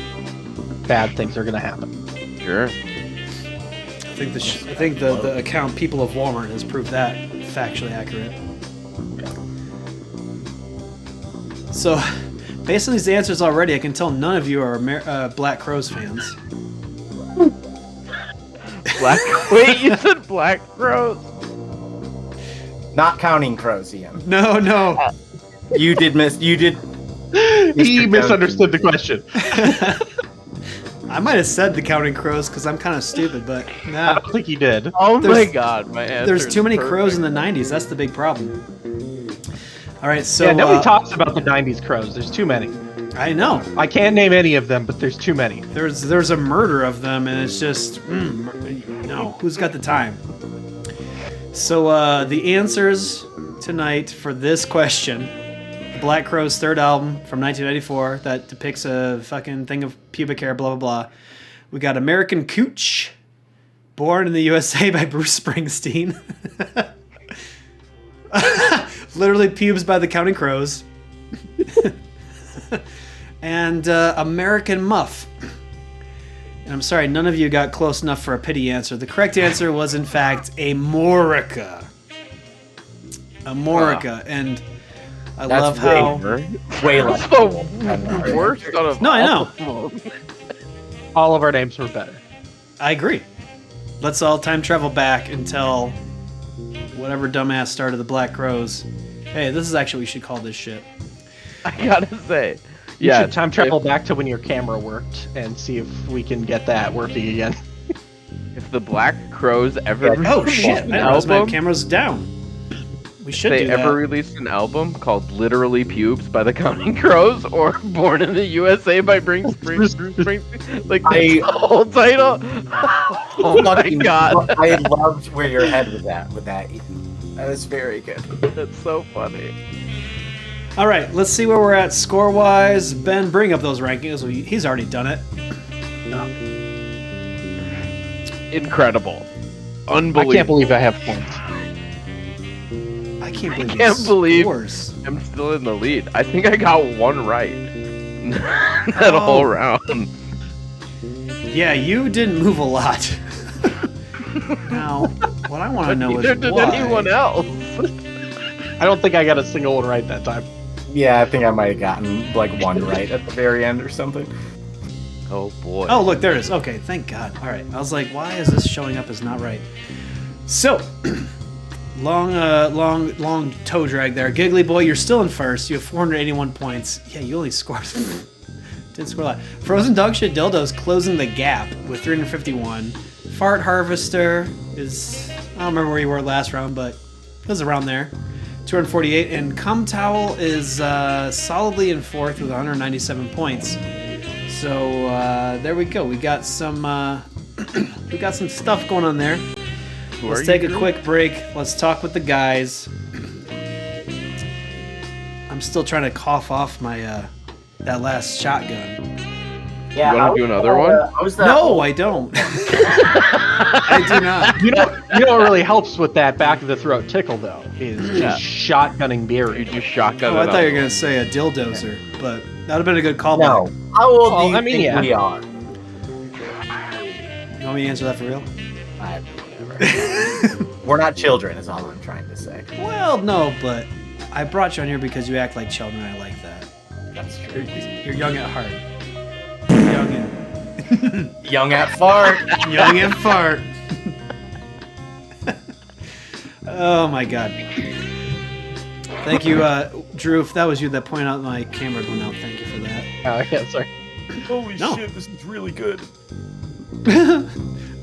bad things are gonna happen. Sure. I think the account People of Walmart has proved that factually accurate. So, based on these answers already, I can tell none of you are Black Crowes fans. Wait, you said Black Crowes? Not counting crows, Ian. No. You did. He misunderstood the question. I might have said the Counting Crows because I'm kind of stupid, but I nah. don't think he did. Oh my god, my answer. There's too many perfect. crows in the 90s. That's the big problem. All right, so Yeah, nobody talks about the 90s crows. There's too many. I know. I can't name any of them, but there's too many. There's a murder of them, and it's just no. Who's got the time? So the answers tonight for this question: the Black Crowes' third album from 1994 that depicts a fucking thing of pubic hair, blah blah blah. We got American Cooch, Born in the USA by Bruce Springsteen. Literally pubes by the Counting Crows. And American Muff. And I'm sorry, none of you got close enough for a pity answer. The correct answer was, in fact, Amorica. Amorica. And I love how... Way less. The worst out of No, I know. All of our names were better. I agree. Let's all time travel back and tell whatever dumbass started the Black Crowes, hey, this is actually what we should call this shit. I gotta say. You Yeah, should time travel back to when your camera worked and see if we can get that working again. If the Black Crowes ever Oh released shit, an I realized my album, camera's down. We should they do ever that. released an album called Literally Pubes by the Counting Crows or Born in the USA by Bruce Springsteen? Like, that's the whole title? Oh my god. I loved where your head was at with that. That was very good. That's so funny. All right, let's see where we're at score-wise. Ben, bring up those rankings. He's already done it. Incredible. Unbelievable. I can't believe I have points. I can't believe can't these believe- scores. I'm still in the lead. I think I got one right. That whole round. Yeah, you didn't move a lot. Now, what I want to know Neither is did why. anyone else. I don't think I got a single one right that time. Yeah, I think I might have gotten like one right at the very end or something. Oh boy. Oh, look, there it is. Okay, thank God. All right, I was like, why is this showing up as not right? So, long toe drag there. Giggly Boy, you're still in first. You have 481 points. Yeah, you only scored. Didn't score a lot. Frozen Dog Shit Dildo's closing the gap with 351. Fart Harvester is, I don't remember where you were last round, but was around there. 248, and Cum Towel is solidly in fourth with 197 points. So there we go. We got some stuff going on there. Let's take a quick break. Let's talk with the guys. I'm still trying to cough off my that last shotgun. Yeah, You want to do another one? No, I don't. I do not. You know what really helps with that back of the throat tickle though is just shotgunning beer. You just shotgun. Oh, I thought you were gonna say a dildozer, but that'd have been a good callback. No. How old do you I mean, think yeah. we are? You want me to answer that for real? Whatever. We're not children, is all I'm trying to say. Well, no, but I brought you on here because you act like children. I like that. That's true. You're young at heart. Young and Young at fart. young at fart. Oh my god. Thank you, Drew. If that was you that pointed out my camera going out, thank you for that. Oh, yeah, sorry. Holy No. shit, this is really good.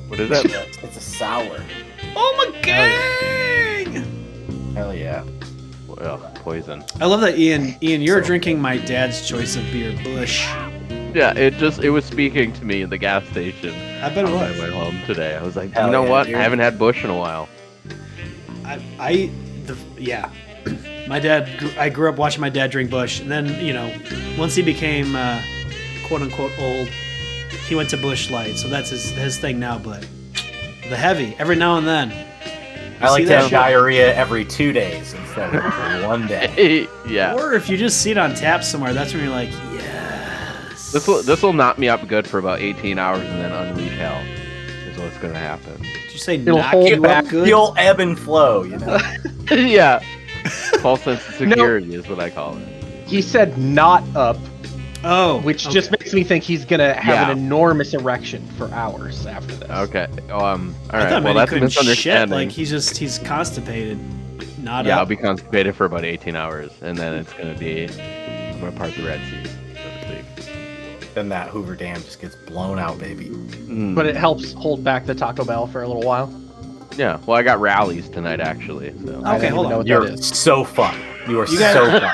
What is that? It's a sour. Oh my god! Hell yeah. Well, poison. I love that, Ian. Ian, you're drinking my dad's choice of beer, Bush. Yeah, it was speaking to me in the gas station I bet it on my was. way home today. I was like, Hell you know yeah, what? dude. I haven't had Bush in a while. Yeah. My dad, I grew up watching my dad drink Bush, and then, you know, once he became quote unquote old, he went to Bush Light, so that's his thing now. But the heavy, every now and then. I like see to that? have diarrhea every 2 days instead of every 1 day. Yeah. Or if you just see it on tap somewhere, that's when you're like, yes. This will knock me up good for about 18 hours and then unleash hell. Is what's gonna happen. Did you say It'll knock hold you back up good? You'll ebb and flow, you know? Yeah. False sense of security is what I call it. He said not up, Oh, which okay. just makes me think he's gonna have Yeah. an enormous erection for hours after this. Okay. All I right. thought Well, maybe that's a couldn't shit. misunderstanding. Like he's constipated. Not Yeah, up. I'll be constipated for about 18 hours, and then it's gonna be I'm gonna part the Red Seas, so to speak. Then that Hoover Dam just gets blown out, baby. But it helps hold back the Taco Bell for a little while. Yeah. Well, I got rallies tonight actually. So. I Okay, don't hold even know on. what You're that is. so fun. You are You guys- so fun.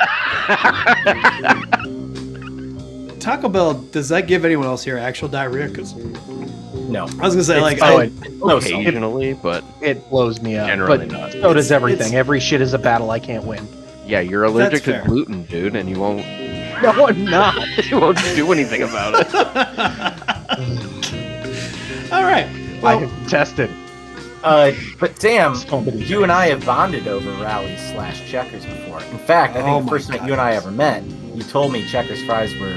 Taco Bell, does that give anyone else here actual diarrhea? Because No. I was gonna say, like, Oh, I, No, Occasionally, but It blows me up. Generally but not. so does everything. it's- Every shit is a battle I can't win. yeah, you're allergic fair. to gluten, dude, and you won't No, I'm not. you won't do anything about it. all right. I Well, have tested. But damn, So many you and I have bonded over rallies / checkers before. In fact, I Oh think the my first night God. you and I ever met, you told me checkers fries were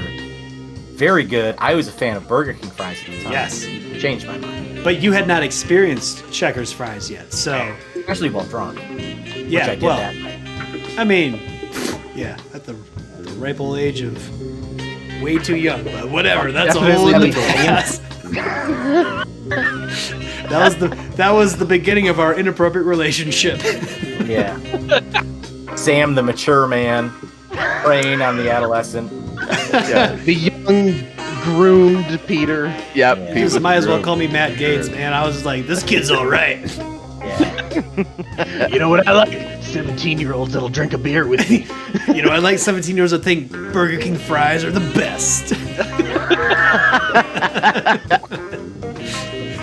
very good. I was a fan of Burger King fries at the time. Yes. You changed my mind. but you had not experienced Checkers fries yet, so Especially while drunk. yeah. Which I did Well, that night. I mean, yeah, at the ripe old age of way too young, but whatever. That's a whole other Definitely That was the beginning of our inappropriate relationship. Yeah. Sam, the mature man, preying on the adolescent. Yeah. The young, groomed Peter. Yep. Yeah. Pete You with might the as well groove. call me Matt Gates, man. I was just like, this kid's all right. Yeah. You know what I like? 17-year-olds that'll drink a beer with me. You know, I like 17-year-olds that think Burger King fries are the best.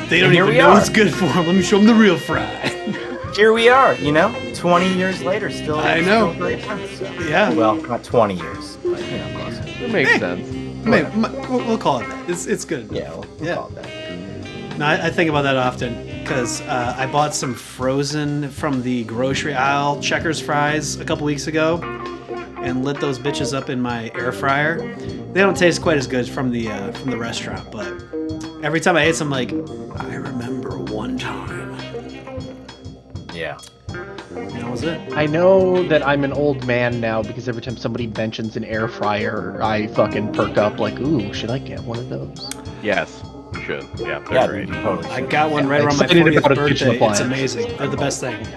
They don't here even we know are. what's good for them. Let me show them the real fry. Here we are, 20 years later, still. I know. Still great friends, so. Yeah. Well, not 20 years, but close. It makes sense. We'll call it that. It's good. Yeah, we'll Yeah. call it that. No, I think about that often because I bought some frozen from the grocery aisle Checkers fries a couple weeks ago and lit those bitches up in my air fryer. They don't taste quite as good from the restaurant, but every time I ate some, like, I remember one time. Yeah. And that was it. I know that I'm an old man now because every time somebody mentions an air fryer, I fucking perk up like, ooh, should I get one of those? Yes, you should. Yeah, they're Yeah, great. you totally I should. got one right around my Excited 40th about a kitchen birthday. It's appliance. amazing. They're the best thing.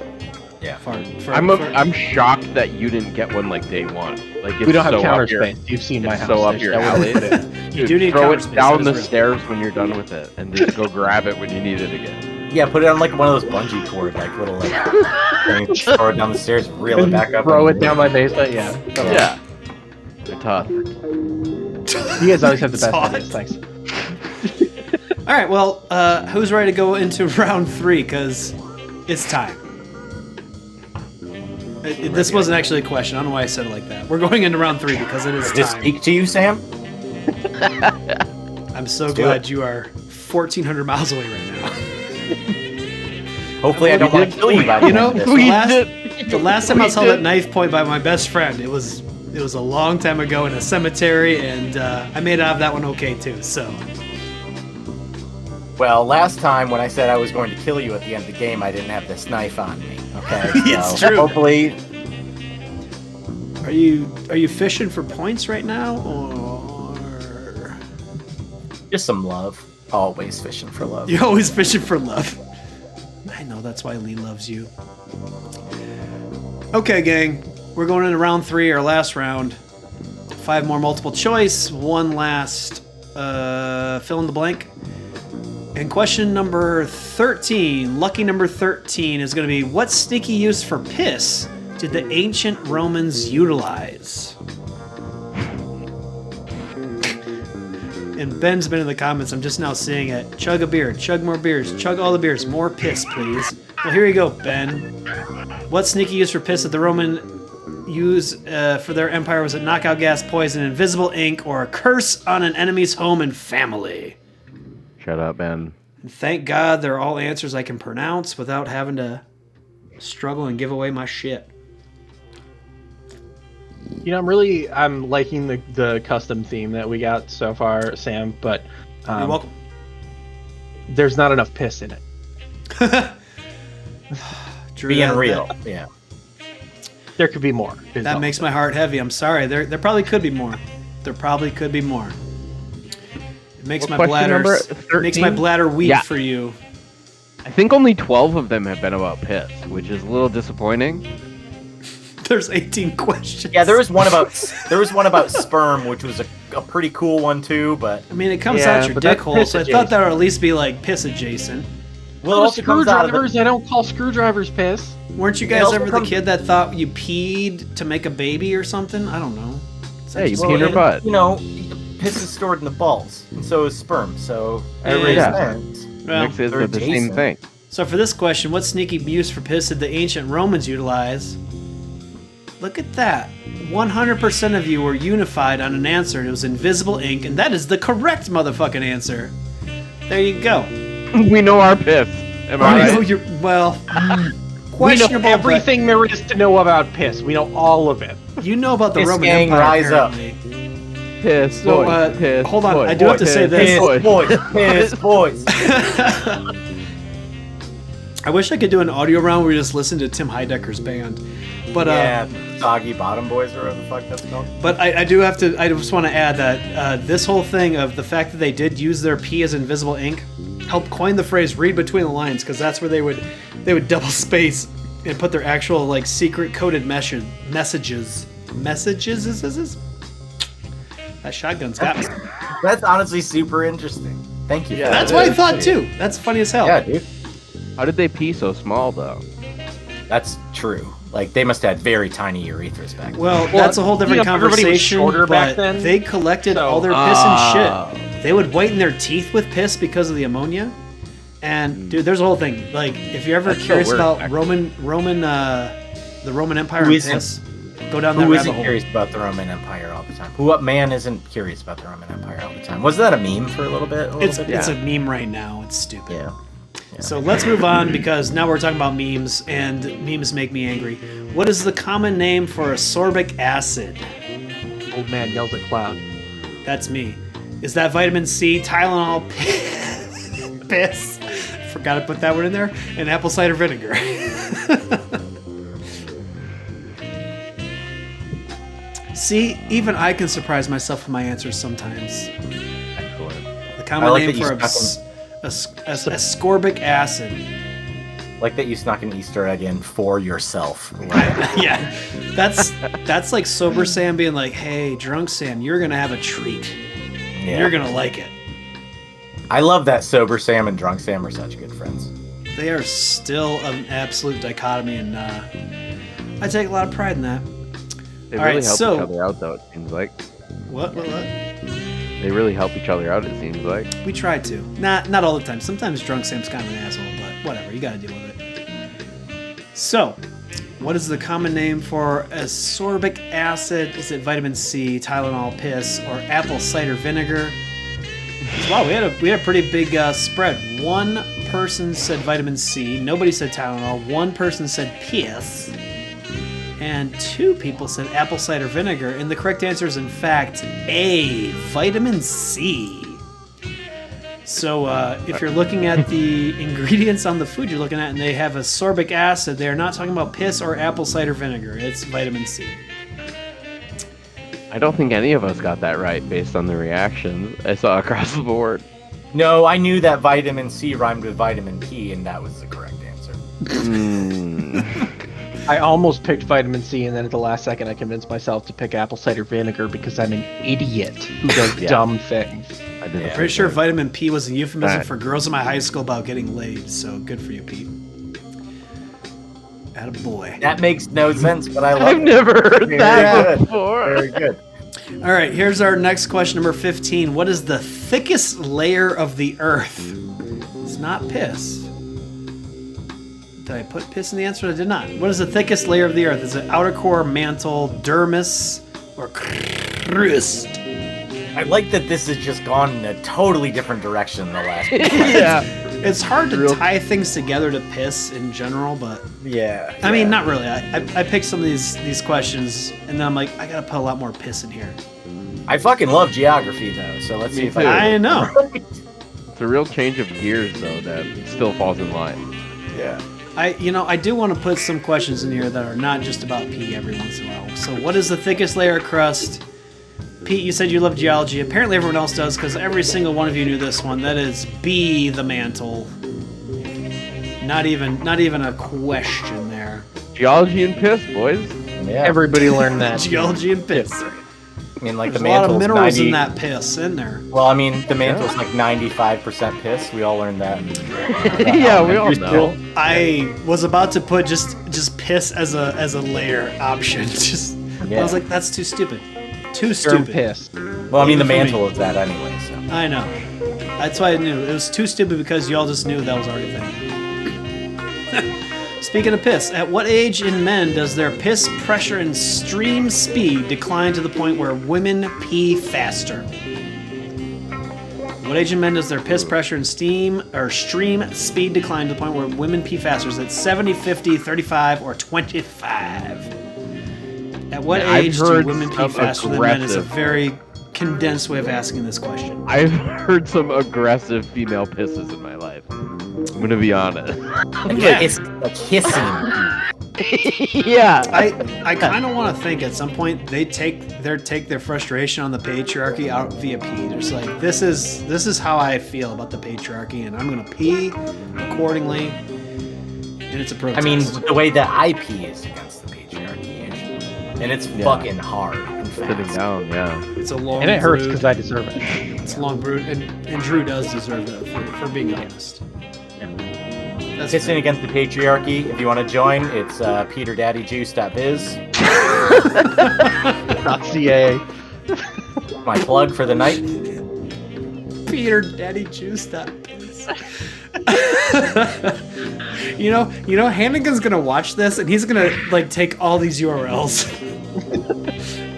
Yeah. I'm shocked that you didn't get one like day one. Like it's We don't have so counter up your, space. You've seen my it's house. so up Mitch. your That would've alley. put it- You do need throw counter it space, down that the is real. stairs when you're done with it, and just go grab it when you need it again. Yeah, put it on like one of those bungee cord, like little like things, throw it down the stairs, reel it back up. Throw it down my basement. Yeah. Yeah. They're tough. You guys always have the best Todd. ideas. Thanks. All right, well, who's ready to go into round 3? Because it's time. This wasn't actually a question. I don't know why I said it like that. We're going into round 3 because it is Does this time. speak to you, Sam? I'm so do glad it. you are 1,400 miles away right now. Hopefully, I don't want to kill you by the You know, end of this. the last time I was held at knife point by my best friend, it was a long time ago in a cemetery, and I made it out of that one okay too. So Well, last time when I said I was going to kill you at the end of the game, I didn't have this knife on me. Okay, It's so true. Hopefully, are you fishing for points right now, or just some love. Always fishing for love. you're always fishing for love? I know that's why Lee loves you. Okay, gang, we're going into round 3, our last round. 5 more multiple choice, 1 last fill in the blank. And question number 13, lucky number 13, is going to be, what sneaky use for piss did the ancient Romans utilize? And Ben's been in the comments, I'm just now seeing it. Chug a beer, chug more beers, chug all the beers, more piss, please. Well, here you go, Ben. What sneaky use for piss did the Roman use for their empire? Was it knockout gas, poison, invisible ink, or a curse on an enemy's home and family? Shut up, Ben. And thank God they're all answers I can pronounce without having to struggle and give away my shit. You know, I'm liking the custom theme that we got so far, Sam, but You're welcome. there's not enough piss in it. Drew, Being that- real. Yeah. There could be more. That makes my heart heavy. I'm sorry. There probably could be more. There probably could be more. It makes What my question bladder number? makes my 13? bladder weak Yeah. for you. I think only 12 of them have been about piss, which is a little disappointing. There's 18 questions. Yeah, there was one about sperm, which was a pretty cool one too. But I mean, it comes Yeah, out your but dick that's hole, piss so I thought adjacent. that would at least be like piss adjacent. well, it also comes out of the, Screwdrivers, I don't call screwdrivers piss. Weren't you It guys also ever the comes- kid that thought you peed to make a baby or something? I don't know. Is that Hey, you just pee in me? her butt. You know, piss is stored in the balls, and so is sperm. So everybody Yeah. understands. Well, Mix it they're with the same adjacent. thing. so for this question, what sneaky use for piss did the ancient Romans utilize? Look at that. 100% of you were unified on an answer. It was invisible ink, and that is the correct motherfucking answer. There you go. We know our piss. Am I I know right? you're, well, We know questionable, everything there is to know about piss. We know all of it. but you know about the Piss Roman gang, Empire, rise up. apparently. Piss, So, boys, piss, hold on, boys, I do have to boys, say this. Piss boys, piss boys. I wish I could do an audio round where we just listen to Tim Heidecker's band. But Yeah, Soggy Bottom Boys, or whatever the fuck that's called. But I do have to. I just want to add that this whole thing of the fact that they did use their pee as invisible ink helped coin the phrase "read between the lines" because that's where they would double space and put their actual like secret coded messages. Messages is that shotgun's got me. That's honestly super interesting. Thank you. Yeah, That's it what I is. thought too. That's funny as hell. Yeah, dude. How did they pee so small, though? That's true. Like they must have had very tiny urethras back then. Well, that's a whole different everybody was conversation. shorter back But then, they collected so- all their piss and shit. They would whiten their teeth with piss because of the ammonia. And dude, there's a whole thing. Like, if you're ever That's so curious weird, about actually. the Roman Empire Who and isn't? piss, go down that Who rabbit isn't hole. curious about the Roman Empire all the time? What man isn't curious about the Roman Empire all the time? Was that a meme for a little bit? It's Yeah. a meme right now. It's stupid. Yeah. So let's move on because now we're talking about memes, and memes make me angry. What is the common name for ascorbic acid? Old man yells at cloud. That's me. Is that vitamin C, Tylenol, piss? Forgot to put that one in there. And apple cider vinegar. See, even I can surprise myself with my answers sometimes. Excellent. The common I like name that for you ascorbic acid. Like that you snuck an Easter egg in for yourself. Yeah, that's like sober Sam being like, "Hey, drunk Sam, you're gonna have a treat. Yeah. You're gonna like it." I love that sober Sam and drunk Sam are such good friends. They are still an absolute dichotomy, and I take a lot of pride in that. They All really right, help so- each other out, though, it seems like. What? They really help each other out, it seems like. We try to. Not all the time. Sometimes Drunk Sam's kind of an asshole, but whatever. You gotta deal with it. So, what is the common name for ascorbic acid? Is it vitamin C, Tylenol, piss, or apple cider vinegar? Wow, we had a pretty big spread. One person said vitamin C, nobody said Tylenol, one person said piss, and 2 people said apple cider vinegar. And the correct answer is, in fact, A, vitamin C. So if you're looking at the ingredients on the food you're looking at and they have ascorbic acid, they're not talking about piss or apple cider vinegar. It's vitamin C. I don't think any of us got that right based on the reactions I saw across the board. No, I knew that vitamin C rhymed with vitamin P, and that was the correct answer. I almost picked vitamin C, and then at the last second I convinced myself to pick apple cider vinegar because I'm an idiot who does dumb things. I did. I'm pretty sure vitamin P was a euphemism Alright. for girls in my high school about getting laid, so good for you, Pete. Attaboy. That makes no sense, but I love I've it. never heard Very that good. before. Very good. All right, here's our next question, number 15. What is the thickest layer of the Earth? It's not piss. Did I put piss in the answer? I did not. What is the thickest layer of the Earth? Is it outer core, mantle, dermis, or crust? I like that this has just gone in a totally different direction the last Yeah. It's hard to tie things together to piss in general, but Yeah. I mean, not really. I picked some of these questions, and then I'm like, I gotta put a lot more piss in here. I fucking love geography, though, so let's see if I know. It's a real change of gears, though, that still falls in line. Yeah. I do want to put some questions in here that are not just about pee every once in a while. So, what is the thickest layer of crust? Pete, you said you love geology. Apparently, everyone else does, because every single one of you knew this one. That is B, the mantle. Not even a question there. Geology and piss, boys. Yeah. Everybody learned that. Geology and piss. I mean, like There's the a lot of mantle's minerals 90... in that piss in there. Well, I mean, the mantle's like 95% piss. We all learned that. Yeah, we all know. I was about to put just piss as a layer option. I was like, that's too stupid. Too Germ stupid. piss. Well, I mean, the Even for me. mantle is that anyway, so. I know. That's why I knew. It was too stupid because y'all just knew that was already a thing. Speaking of piss, at what age in men does their piss pressure and stream speed decline to the point where women pee faster? What age in men does their piss pressure and stream speed decline to the point where women pee faster? Is it 70, 50, 35, or 25? At what I've age do heard women pee some faster than men is a aggressive- very condensed way of asking this question. I've heard some aggressive female pisses in my life. I'm gonna be honest. Yeah. It's like hissing. Yeah. I kind of want to think at some point they take their frustration on the patriarchy out via pee. They're just like, this is how I feel about the patriarchy, and I'm gonna pee accordingly. And it's a protest. I mean, the way that I pee is against the patriarchy, actually. And it's fucking hard and Sitting fast. down, yeah. it's a long. And it hurts brood. because I deserve it. It's a long brood, and Drew does deserve it for being honest. That's Pissing fair. against the patriarchy. If you want to join, it's peterdaddyjuice.biz. .ca. My plug for the night. Peter Daddy Juice. You know, Hannigan's gonna watch this and he's gonna like take all these URLs.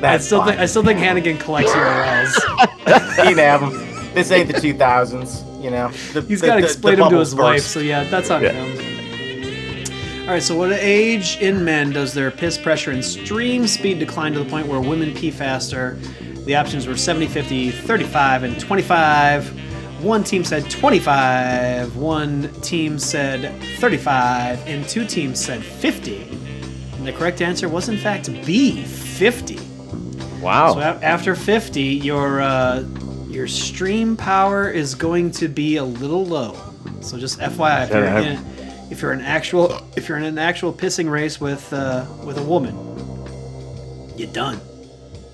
That's I still think Hannigan collects URLs. He can have 'em. This ain't the 2000s, you know. He's got to explain them to bubbles his wife, burst. so yeah, that's on him. All right, so what age in men does their piss pressure and stream speed decline to the point where women pee faster? The options were 70, 50, 35, and 25. One team said 25, one team said 35, and 2 teams said 50. And the correct answer was, in fact, B, 50. Wow. So after 50, your stream power is going to be a little low. So just FYI, if you're in an actual pissing race with a woman, you're done.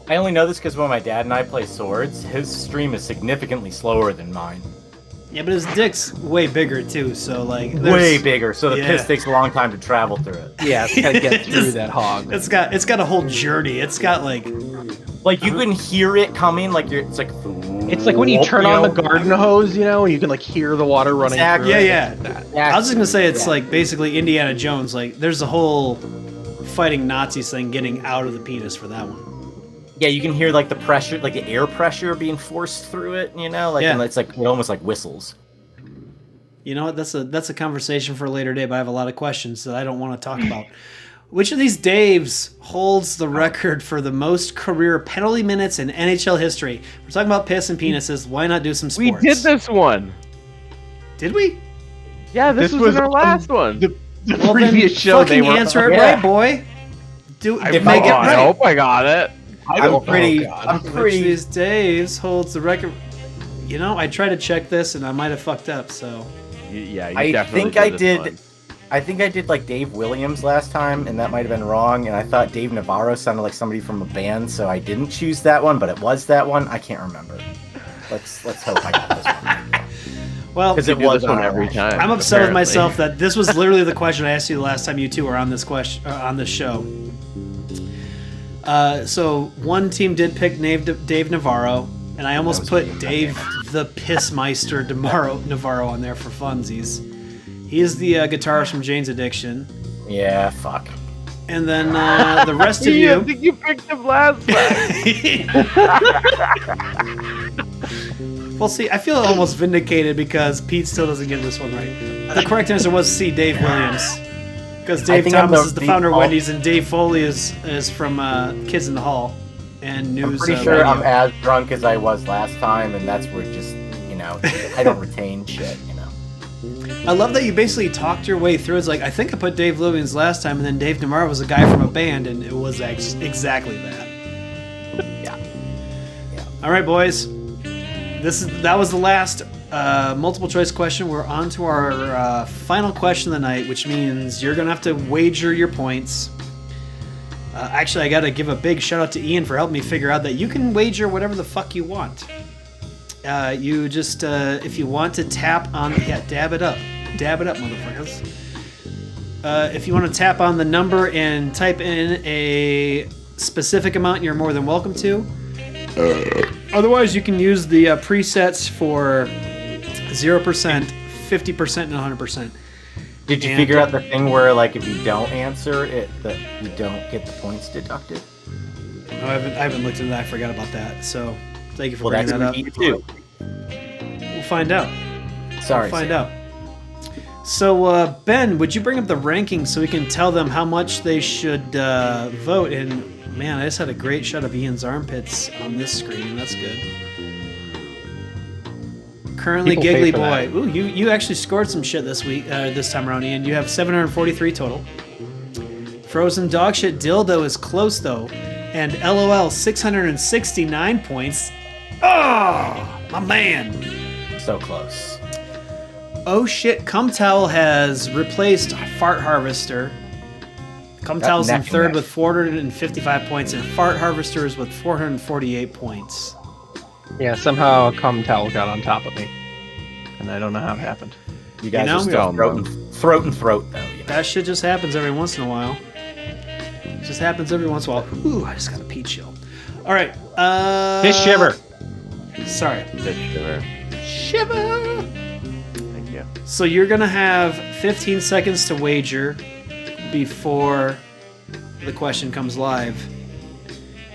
I only know this because when my dad and I play swords, his stream is significantly slower than mine. Yeah, but his dick's way bigger too, so like Way bigger, so the yeah. piss takes a long time to travel through it. Yeah, it's gotta get through that hog. It's got a whole journey. It's got like Like you can hear it coming, like it's like. It's like when you turn on the garden hose, you know, and you can like hear the water running Exactly. through yeah, it. yeah. I was just gonna say it's like basically Indiana Jones. Like there's a whole fighting Nazis thing getting out of the penis for that one. Yeah, you can hear like the pressure, like the air pressure being forced through it. You know, like and it's like it almost like whistles. You know what? That's a conversation for a later day. But I have a lot of questions that I don't want to talk about. Which of these Daves holds the record for the most career penalty minutes in NHL history? We're talking about piss and penises. Why not do some sports? We did this one. Did we? Yeah, this was in our last one. The Well, previous then show, they fucking were answer it right, boy. Make it I right. hope I got it. I'm pretty. Which of these Daves holds the record? You know, I tried to check this and I might have fucked up. So Yeah, you I definitely think I this did. one. I think I did like Dave Williams last time, and that might have been wrong. And I thought Dave Navarro sounded like somebody from a band, so I didn't choose that one. But it was that one. I can't remember. Let's hope I got this one. well, Because We it do was this one on every time. I'm upset with apparently. myself that this was literally the question I asked you the last time you two were on this question on this show. So one team did pick Dave Navarro, and I almost put Dave the Pissmeister Navarro on there for funsies. He is the guitarist from Jane's Addiction. Yeah, fuck. And then the rest of I you. think you picked him last time. Well, see, I feel almost vindicated because Pete still doesn't get this one right. The correct answer was C, Dave Williams. Because Dave think I'm Thomas the is the founder of default. Wendy's, and Dave Foley is from Kids in the Hall and News. I'm pretty sure Radio. I'm as drunk as I was last time, and that's where just I don't retain shit. I love that you basically talked your way through. It's like, I think I put Dave Williams last time, and then Dave Navarro was a guy from a band, and it was exactly that. Yeah. All right, boys. That was the last multiple choice question. We're on to our final question of the night, which means you're going to have to wager your points. Actually, I got to give a big shout out to Ian for helping me figure out that you can wager whatever the fuck you want. You just, if you want to tap on, dab it up, motherfuckers. If you want to tap on the number and type in a specific amount, you're more than welcome to. Otherwise, you can use the presets for 0%, 50%, and 100%. Did you figure out the thing where, like, if you don't answer it, that you don't get the points deducted? No, I haven't looked into that. I forgot about that. So, thank you for Well, bringing that's that up. what you too. We'll find out. Sorry. We'll find out. So, Ben, would you bring up the rankings so we can tell them how much they should vote? And man, I just had a great shot of Ian's armpits on this screen. That's good. Currently, People pay Giggly for Boy. that. Ooh, you actually scored some shit this time around, Ian. You have 743 total. Frozen Dogshit Dildo is close though, and LOL 669 points. Oh, my man. So close. Oh shit, Cum Towel has replaced Fart Harvester. Cum Towel's in neck and third neck. with 455 points, and Fart Harvester is with 448 points. Yeah, somehow a cum towel got on top of me, and I don't know how it happened. You guys know, are still throat and throat though. That shit just happens every once in a while. It just happens every once in a while. Ooh, I just got a pee chill. All right. Fish shiver. Sorry. Shiver. Thank you. So you're gonna have 15 seconds to wager before the question comes live.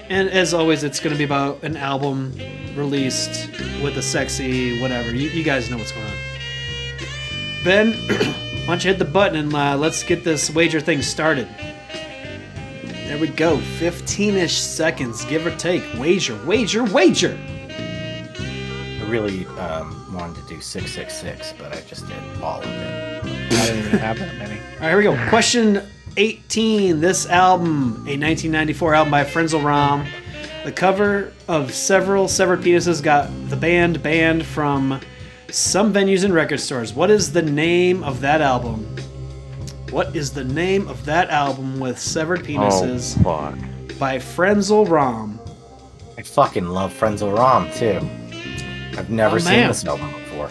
And as always, it's going to be about an album released with a sexy whatever. You guys know what's going on. Ben, why don't you hit the button and let's get this wager thing started. There we go. 15-ish seconds, give or take. Wager, wager, wager. I really wanted to do 666, but I just did all of it. I didn't even have that many. All right, here we go. Question 18. This album, a 1994 album by Frenzel Rom. The cover of several severed penises got the band banned from some venues and record stores. What is the name of that album? What is the name of that album with severed penises Oh, fuck. by Frenzel Rom? I fucking love Frenzel Rom too. I've never Oh, seen man. this album before.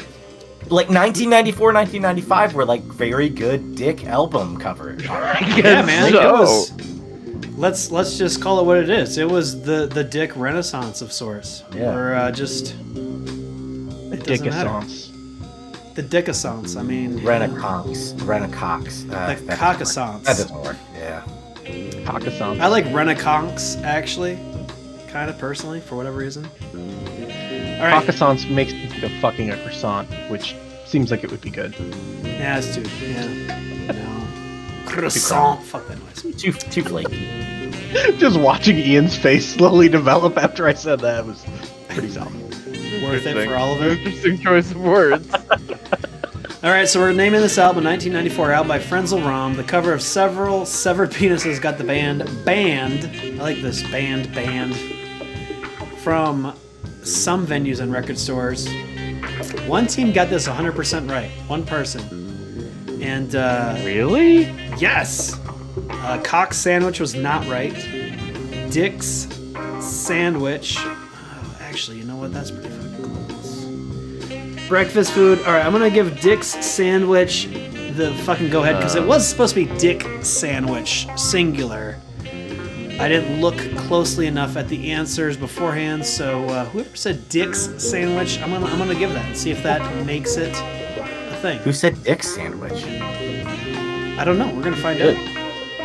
like 1994, 1995 were like very good Dick album covers. Yeah, man. so. It was. Let's just call it what it is. It was the Dick Renaissance of sorts. Yeah. Or just. It doesn't matter. Dick-a-sance. The Dick-a-sance. I mean. Renaissance. The Cock-a-sance. That doesn't work. Yeah. Cock-a-sance. I like Renaissance actually, kind of personally for whatever reason. All right. Cock-a-sance makes me think of fucking a croissant, which seems like it would be good. Yeah, it's too. Yeah. No. Croissant. Fuck that noise. Too flaky. Just watching Ian's face slowly develop after I said that was pretty solid. Worth it for all of it. Interesting choice of words. All right, so we're naming this album a 1994 album by Frenzel Rom. The cover of several severed penises got the band I like this band from some venues and record stores. One team got this 100% right. One person. And Really? yes, Cock Sandwich was not right. Dick's Sandwich. Oh, actually, you know what? That's pretty fucking close. Breakfast food. All right, I'm gonna give Dick's Sandwich the fucking go ahead because it was supposed to be Dick Sandwich singular. I didn't look closely enough at the answers beforehand, so whoever said Dick's Sandwich, I'm gonna give that and see if that makes it a thing. Who said Dick Sandwich? I don't know. We're gonna find out.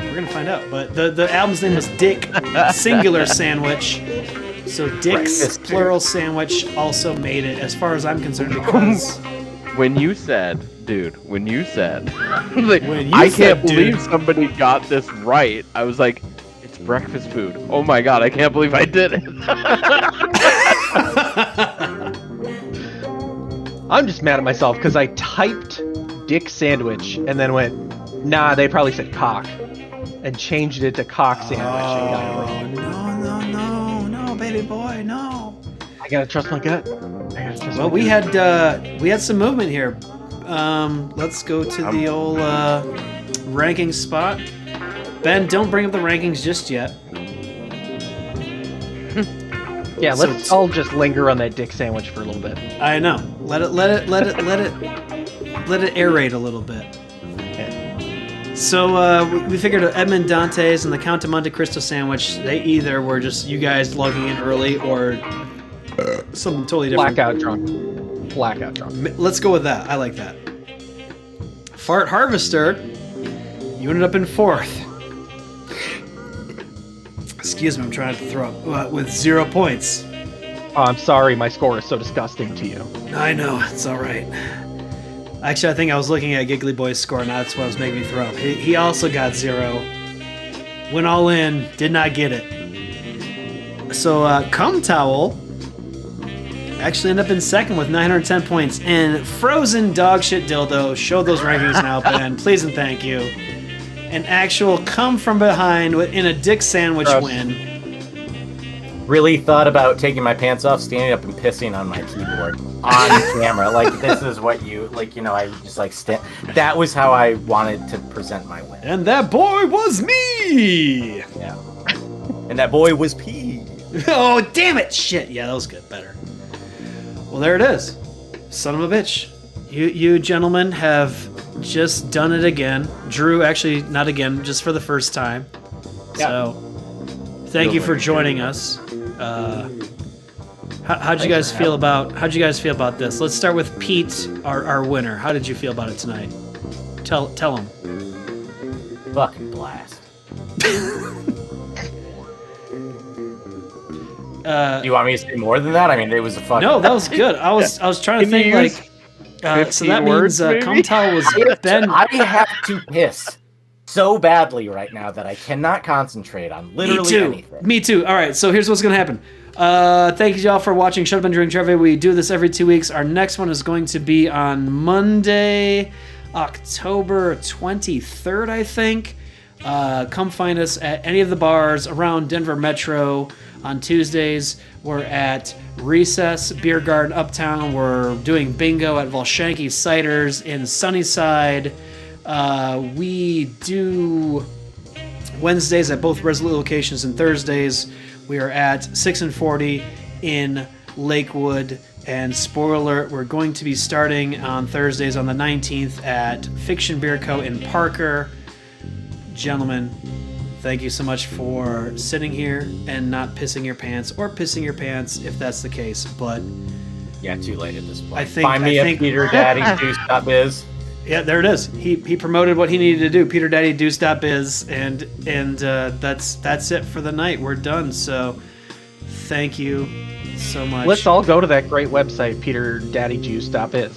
We're gonna find out. But the album's name was Dick singular Sandwich. So Dick's Breakfast, plural sandwich also made it, as far as I'm concerned, because When you said, like, When you I said, can't believe dude. somebody got this right. I was like, it's breakfast food. Oh my god, I can't believe I did it. I'm just mad at myself because I typed Dick Sandwich and then went, nah, they probably said cock, and changed it to Cock Sandwich. And got it right. no, baby boy, no. I gotta trust my gut. Well, we had some movement here. Let's go to the old ranking spot. Ben, don't bring up the rankings just yet. Yeah, let's all just linger on that Dick Sandwich for a little bit. I know. Let it aerate a little bit. Yeah. So we figured Edmond Dantes and the Count of Monte Cristo sandwich. They either were just you guys logging in early or something totally different. Blackout drunk. Let's go with that. I like that. Fart Harvester. You ended up in 4th. Excuse me, I'm trying to throw up with 0 points. Oh, I'm sorry, my score is so disgusting to you. I know, it's all right. Actually, I think I was looking at Giggly Boy's score, and that's what was making me throw up. He also got 0. Went all in, did not get it. So, Cum Towel actually ended up in 2nd with 910 points. And Frozen Dogshit Dildo, show those rankings now, Ben. Please and thank you. An actual come from behind in a Dick Sandwich win. Really thought about taking my pants off, standing up, and pissing on my keyboard on camera. Like, this is what you, like, you know, I just, like, that was how I wanted to present my win. And that boy was me! Yeah. And that boy was P. Oh, damn it! Shit, yeah, that was good. Better. Well, there it is. Son of a bitch. You gentlemen have just done it again. Drew, actually, not again, just for the first time. Yeah. So, thank you for joining us. How'd you guys feel about this? Let's start with Pete, our winner. How did you feel about it tonight? Tell him. Fucking blast. Do you want me to say more than that? I mean, it was a fucking... No, that was good. I was trying to Can you think, like... so that means Comtal was Ben... I have to piss so badly right now that I cannot concentrate on literally anything. Me too. All right, so here's what's going to happen. Thank you y'all for watching Shut Up and Drink Trivia. We do this every 2 weeks. Our next one is going to be on Monday, October 23rd, I think. Come find us at any of the bars around Denver Metro. On Tuesdays, we're at Recess Beer Garden Uptown. We're doing bingo at Volshanky Ciders in Sunnyside. We do Wednesdays at both Resolute locations, and Thursdays we are at 6 and 40 in Lakewood, And spoiler alert, we're going to be starting on Thursdays on the 19th at Fiction Beer Co. in Parker. Gentlemen, thank you so much for sitting here and not pissing your pants, or pissing your pants if that's the case. But Yeah, too late at this point. I think- Find me I at think- PeterDaddyJuice.biz. yeah, there it is. He promoted what he needed to do. PeterDaddyDeuce.biz, and that's it for the night. We're done. So thank you so much. Let's all go to that great website, PeterDaddyJuice.biz.